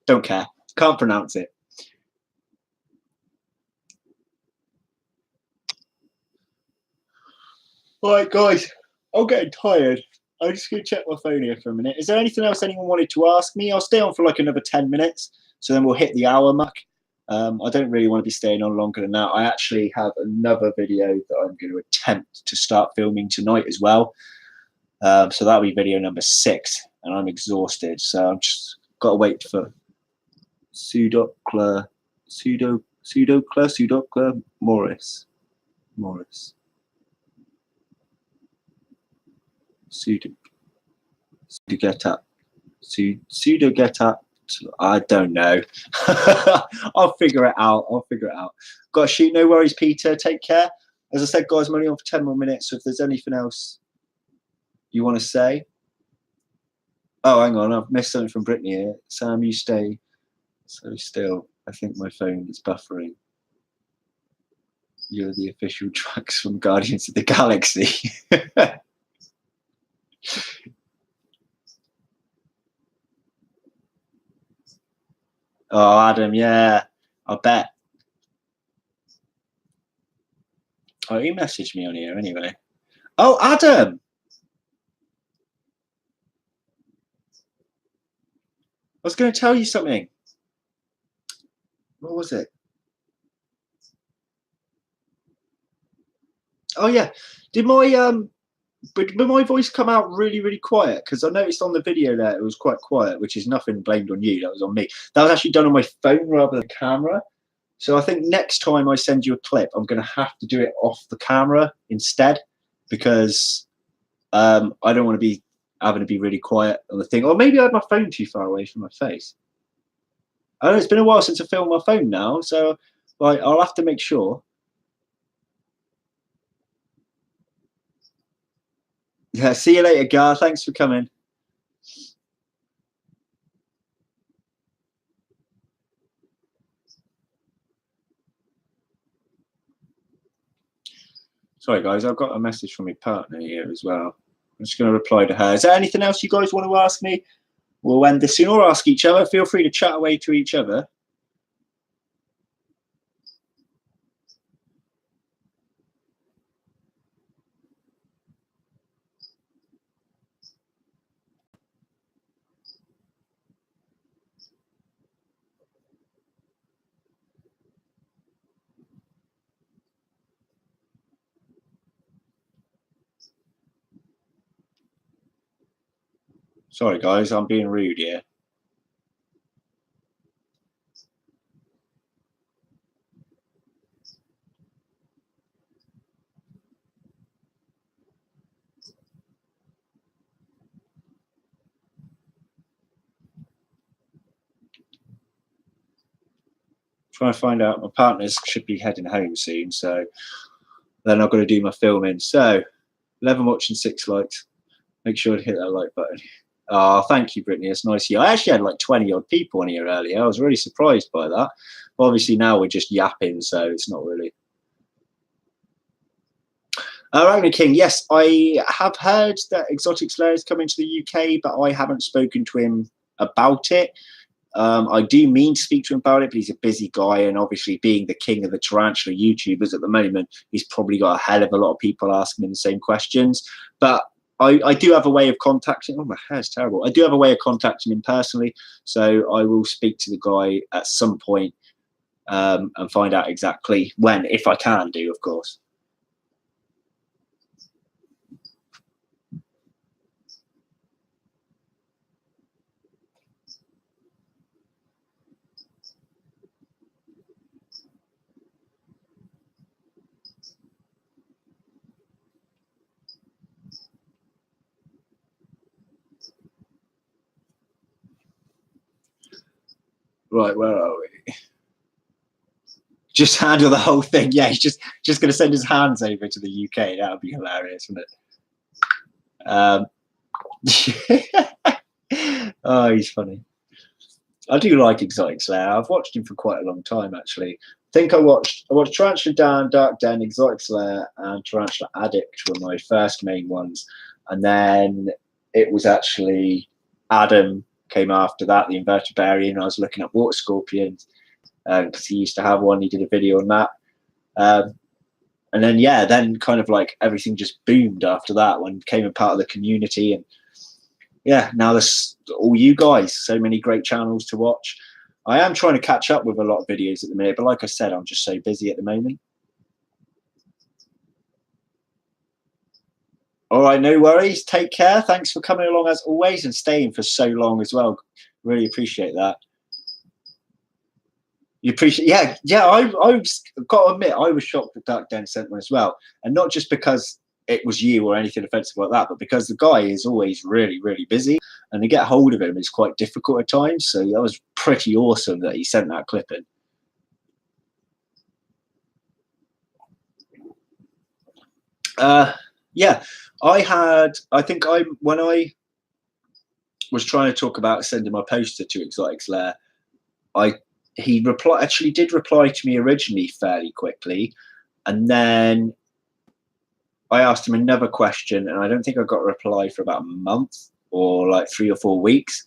Don't care. Can't pronounce it. All right, guys. I'm getting tired. I'm just going to check my phone here for a minute. Is there anything else anyone wanted to ask me? I'll stay on for like another 10 minutes. So then we'll hit the hour mark. I don't really want to be staying on longer than that. I actually have another video that I'm going to attempt to start filming tonight as well. So that'll be video number 6. And I'm exhausted. So I'm just got to wait for Pseudocla, Morris. Pseudo I don't know. I'll figure it out. Got to shoot. No worries, Peter. Take care. As I said, guys, I'm only on for 10 more minutes. So if there's anything else you want to say. Oh, hang on. I've missed something from Brittany here. Sam, you stay so still. I think my phone is buffering. You're the official tracks from Guardians of the Galaxy. Oh, Adam, yeah, I bet. Oh, he messaged me on here anyway. Oh, Adam! I was going to tell you something. What was it? Oh, yeah. Did my voice come out really quiet? Because I noticed on the video there it was quite quiet, which is nothing blamed on you. That was on me. That was actually done on my phone rather than camera. So I think next time I send you a clip, I'm going to have to do it off the camera instead, because I don't want to be having to be really quiet on the thing. Or maybe I had my phone too far away from my face. I don't know, it's been a while since I filmed my phone now, so like I'll have to make sure. Yeah, see you later, Gar. Thanks for coming. Sorry, guys, I've got a message from my partner here as well. I'm just going to reply to her. Is there anything else you guys want to ask me? We'll end this soon, or ask each other. Feel free to chat away to each other. Sorry, guys, I'm being rude here. Trying to find out. My partners should be heading home soon, so then I've got to do my filming. So 11 watching, 6 likes. Make sure to hit that like button. Oh, thank you, Brittany. It's nice of you. I actually had like 20 odd people on here earlier. I was really surprised by that. But obviously now we're just yapping, so it's not really. Ragnar King, yes, I have heard that Exotic Slayer is coming to the UK, but I haven't spoken to him about it. I do mean to speak to him about it, but he's a busy guy, and obviously being the king of the tarantula YouTubers at the moment, he's probably got a hell of a lot of people asking him the same questions. But I do have a way of contacting. Oh, my hair's terrible. I do have a way of contacting him personally, so I will speak to the guy at some point and find out exactly when, if I can do, of course. Right, where are we? Just handle the whole thing. Yeah, he's just going to send his hands over to the UK. That would be hilarious, wouldn't it? Oh, he's funny. I do like Exotic Slayer. I've watched him for quite a long time, actually. I think I watched Tarantula Down, Dark Den, Exotic Slayer, and Tarantula Addict were my first main ones. And then it was actually Adam came after that, the invertebrarian. I was looking at water scorpions because he used to have one. He did a video on that. And then, yeah, then kind of like everything just boomed after that when became a part of the community. And yeah, now there's all you guys, so many great channels to watch. I am trying to catch up with a lot of videos at the minute, but like I said, I'm just so busy at the moment. All right, no worries. Take care. Thanks for coming along as always and staying for so long as well. Really appreciate that. You appreciate, yeah. I was, got to admit, I was shocked that Dark Den sent one as well, and not just because it was you or anything offensive like that, but because the guy is always really, really busy, and to get hold of him is quite difficult at times. So that was pretty awesome that he sent that clip in. Yeah, when I was trying to talk about sending my poster to Exotics Lair, he did reply to me originally fairly quickly, and then I asked him another question, and I don't think I got a reply for about a month or like 3 or 4 weeks.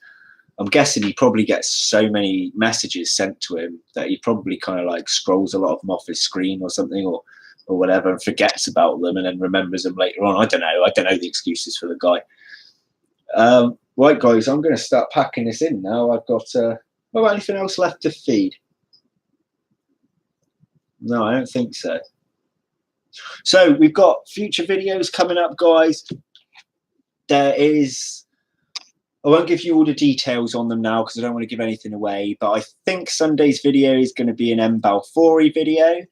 I'm guessing he probably gets so many messages sent to him that he probably kind of like scrolls a lot of them off his screen or something, or whatever, and forgets about them and then remembers them later on. I don't know the excuses for the guy. Right, guys, I'm going to start packing this in now. I've got anything else left to feed? No, I don't think so. So we've got future videos coming up, guys. I won't give you all the details on them now because I don't want to give anything away, but I think Sunday's video is going to be an M. Balfouri video.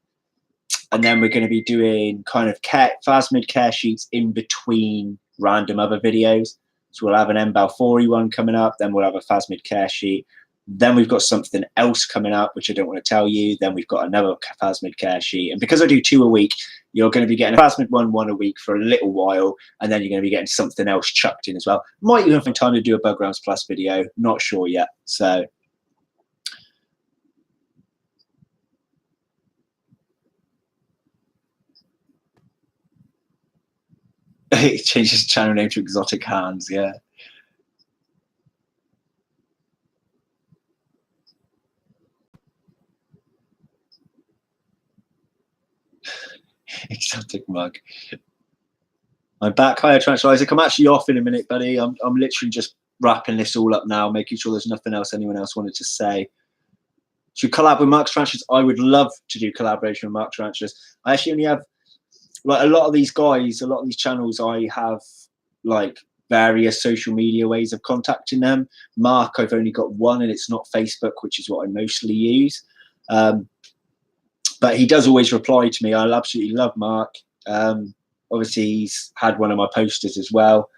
And then we're going to be doing kind of Phasmid care sheets in between random other videos. So we'll have an M. Balfouri one coming up, then we'll have a Phasmid care sheet. Then we've got something else coming up, which I don't want to tell you. Then we've got another Phasmid care sheet. And because I do 2 a week, you're going to be getting a Phasmid one a week for a little while. And then you're going to be getting something else chucked in as well. Might even find time to do a Bug Rounds Plus video. Not sure yet. So it changes channel name to Exotic Hands, yeah. Exotic mug. I'm back. Hi, Tarantula Isaac. I'm actually off in a minute, buddy. I'm literally just wrapping this all up now, making sure there's nothing else anyone else wanted to say. To collab with Mark Tarantulas, I would love to do collaboration with Mark Tarantulas. I actually only have like a lot of these guys, a lot of these channels. I have like various social media ways of contacting them. Mark, I've only got one, and it's not Facebook, which is what I mostly use. But he does always reply to me. I absolutely love Mark. Obviously, he's had one of my posters as well.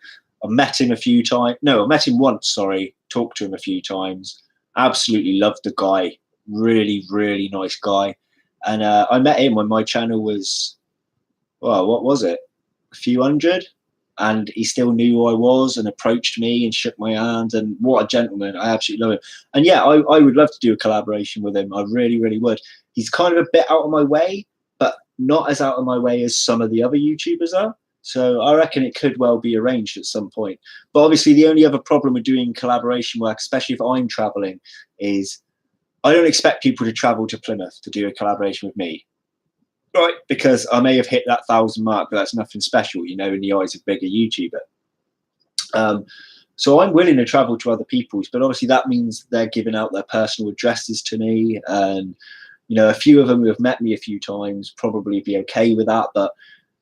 I've met him a few times. No, I met him once, sorry. Talked to him a few times. Absolutely loved the guy. Really, really nice guy. And I met him when my channel was, well, what was it? A few hundred? And he still knew who I was and approached me and shook my hand. And what a gentleman. I absolutely love him. And yeah, I would love to do a collaboration with him. I really, really would. He's kind of a bit out of my way, but not as out of my way as some of the other YouTubers are. So I reckon it could well be arranged at some point. But obviously the only other problem with doing collaboration work, especially if I'm traveling, is I don't expect people to travel to Plymouth to do a collaboration with me. Right, because I may have hit that 1,000 mark, but that's nothing special, you know, in the eyes of a bigger YouTuber. So I'm willing to travel to other people's, but obviously that means they're giving out their personal addresses to me. And, you know, a few of them who have met me a few times probably be okay with that, but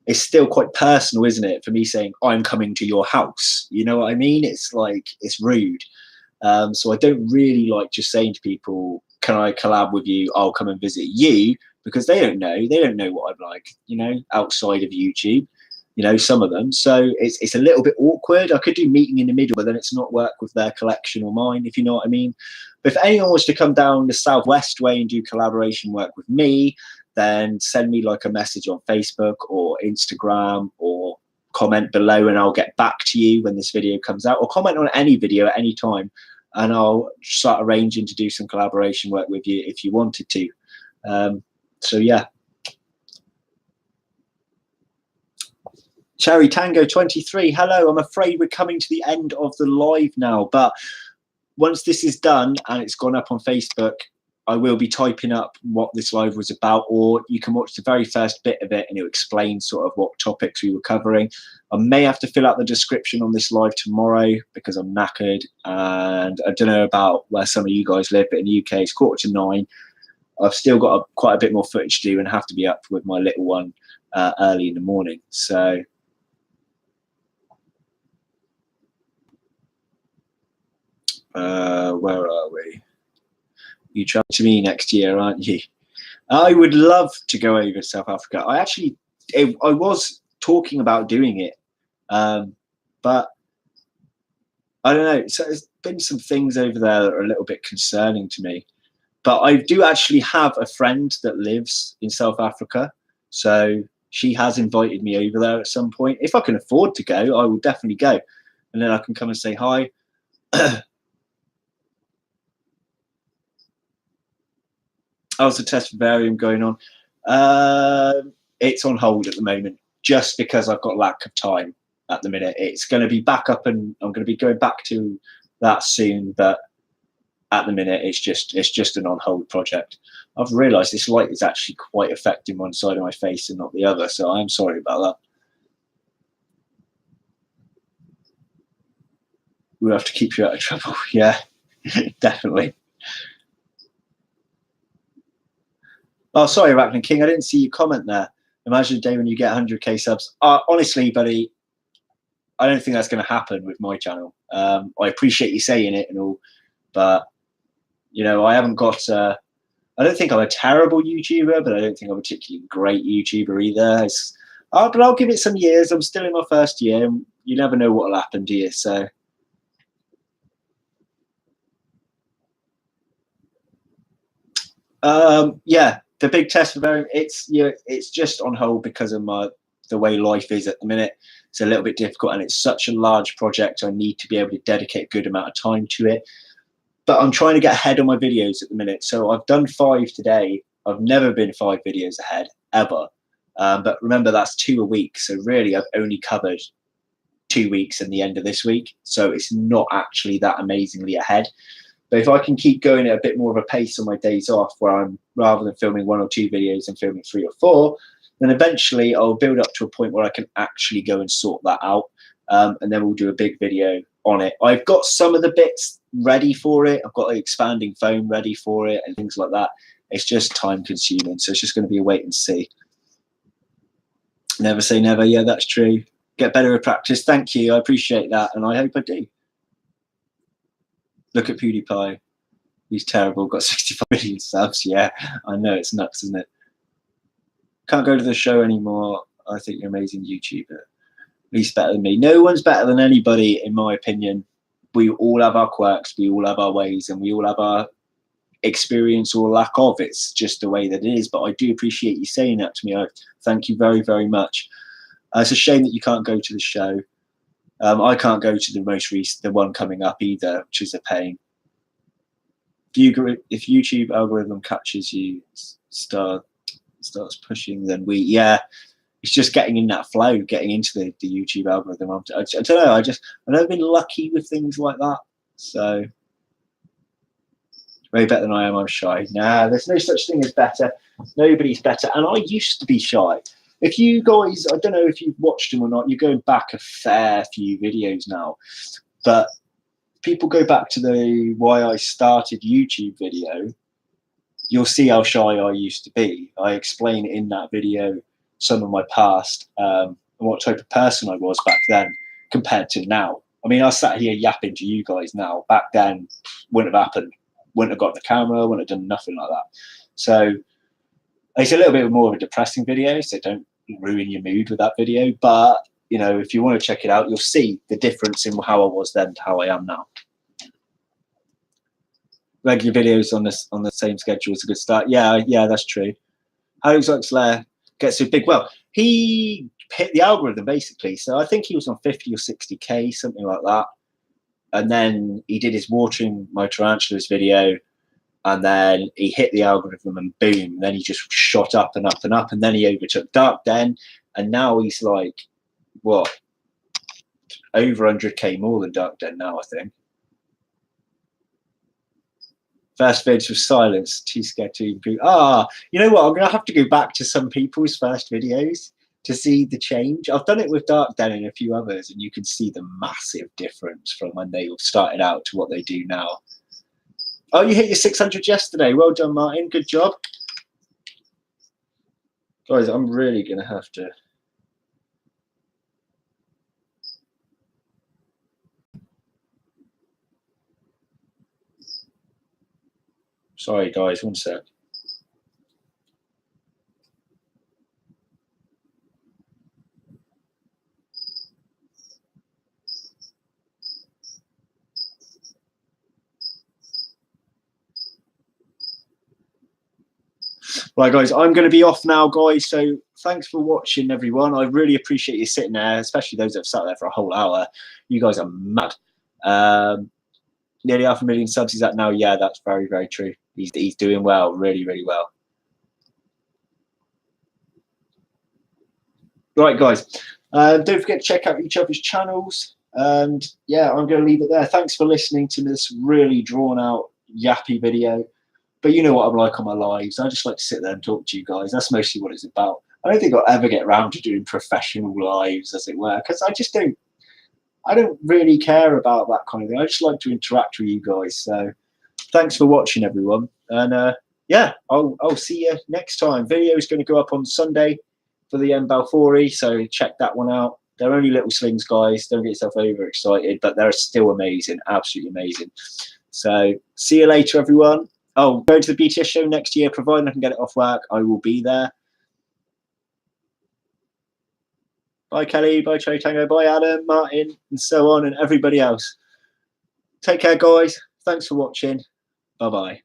it's still quite personal, isn't it? For me saying, I'm coming to your house, you know what I mean? It's like, it's rude. So I don't really like just saying to people, can I collab with you? I'll come and visit you, because they don't know what I'm like, you know, outside of YouTube, you know, some of them. So it's a little bit awkward. I could do meeting in the middle, but then it's not work with their collection or mine, if you know what I mean. But if anyone wants to come down the Southwest way and do collaboration work with me, then send me like a message on Facebook or Instagram, or comment below and I'll get back to you when this video comes out, or comment on any video at any time and I'll start arranging to do some collaboration work with you if you wanted to. So yeah. Cherry Tango 23, hello. I'm afraid we're coming to the end of the live now, but once this is done and it's gone up on Facebook, I will be typing up what this live was about, or you can watch the very first bit of it and it'll explain sort of what topics we were covering. I may have to fill out the description on this live tomorrow because I'm knackered, and I don't know about where some of you guys live, but in the UK it's 8:45. I've still got quite a bit more footage to do and have to be up with my little one early in the morning. So where are we? You travel to me next year, aren't you? I would love to go over to South Africa. I was talking about doing it, but I don't know. So there's been some things over there that are a little bit concerning to me. But I do actually have a friend that lives in South Africa, so she has invited me over there at some point. If I can afford to go, I will definitely go, and then I can come and say hi. How's the test vivarium going on? It's on hold at the moment, just because I've got lack of time at the minute. It's going to be back up, and I'm going to be going back to that soon. But at the minute, it's just an on hold project. I've realised this light is actually quite affecting one side of my face and not the other, so I'm sorry about that. We'll have to keep you out of trouble. Yeah, definitely. Oh, sorry, Arachnid King. I didn't see your comment there. Imagine a day when you get 100k subs. Honestly, buddy, I don't think that's going to happen with my channel. I appreciate you saying it and all, but you know, I haven't got. I don't think I'm a terrible YouTuber, but I don't think I'm a particularly great YouTuber either. But I'll give it some years. I'm still in my first year. You never know what will happen, do you? So. Yeah, the big test for variant, it's just on hold because of the way life is at the minute. It's a little bit difficult, and it's such a large project. I need to be able to dedicate a good amount of time to it. But I'm trying to get ahead on my videos at the minute. So I've done 5 today. I've never been 5 videos ahead ever. But remember, that's 2 a week. So really, I've only covered 2 weeks and the end of this week. So it's not actually that amazingly ahead. But if I can keep going at a bit more of a pace on my days off, where I'm, rather than filming 1 or 2 videos and filming 3 or 4, then eventually I'll build up to a point where I can actually go and sort that out. And then we'll do a big video on it. I've got some of the bits ready for it. I've got an expanding phone ready for it and things like that. It's just time consuming. So it's just going to be a wait and see. Never say never. Yeah, that's true. Get better at practice. Thank you. I appreciate that. And I hope I do. Look at PewDiePie. He's terrible. Got 65 million subs. Yeah, I know. It's nuts, isn't it? Can't go to the show anymore. I think you're an amazing YouTuber. At least better than me. No one's better than anybody, in my opinion. We all have our quirks. We all have our ways. And we all have our experience or lack of. It's just the way that it is. But I do appreciate you saying that to me. I thank you very, very much. It's a shame that you can't go to the show. I can't go to the most recent, the one coming up either, which is a pain. If YouTube algorithm catches you, starts pushing, then it's just getting in that flow, getting into the YouTube algorithm. I don't know. I've never been lucky with things like that. So way better than I am. I'm shy. Nah, there's no such thing as better. Nobody's better. And I used to be shy. If you guys, I don't know if you've watched them or not, you're going back a fair few videos now, but people go back to the why I started YouTube video, you'll see how shy I used to be. I explain in that video some of my past and what type of person I was back then compared to now. I mean, I sat here yapping to you guys now. Back then, wouldn't have happened. Wouldn't have got the camera, wouldn't have done nothing like that. So it's a little bit more of a depressing video, so don't ruin your mood with that video. But, you know, if you want to check it out, you'll see the difference in how I was then to how I am now. Regular videos on the same schedule is a good start. Yeah, that's true. How Exotic Slayer gets so big? Well, he hit the algorithm basically. So I think he was on 50 or 60k, something like that. And then he did his watering my tarantulas video, and then he hit the algorithm, and boom, then he just shot up and up and up, and then he overtook Dark Den, and now he's like, what, over 100k more than Dark Den now, I think. First vids was silence, too scared to improve. You know what? I'm going to have to go back to some people's first videos to see the change. I've done it with Dark Den and a few others, and you can see the massive difference from when they started out to what they do now. Oh, you hit your 600 yesterday. Well done, Martin. Good job. Guys, I'm really going to have to... Sorry, guys, one sec. Right, guys, I'm going to be off now, guys. So thanks for watching, everyone. I really appreciate you sitting there, especially those that have sat there for a whole hour. You guys are mad. Nearly 500,000 subs he's at now. Yeah, that's very, very true. He's doing well, really, really well. Right, guys, don't forget to check out each other's channels. And yeah, I'm going to leave it there. Thanks for listening to this really drawn out, yappy video. But you know what I'm like on my lives. I just like to sit there and talk to you guys. That's mostly what it's about. I don't think I'll ever get around to doing professional lives, as it were, because I don't really care about that kind of thing. I just like to interact with you guys. So thanks for watching, everyone. And yeah, I'll see you next time. Video is going to go up on Sunday for the Balfouri, so check that one out. They're only little slings, guys. Don't get yourself overexcited, but they're still amazing, absolutely amazing. So see you later, everyone. Oh, go to the BTS show next year, providing I can get it off work. I will be there. Bye, Kelly. Bye, Cherry Tango. Bye, Adam, Martin, and so on, and everybody else. Take care, guys. Thanks for watching. Bye-bye.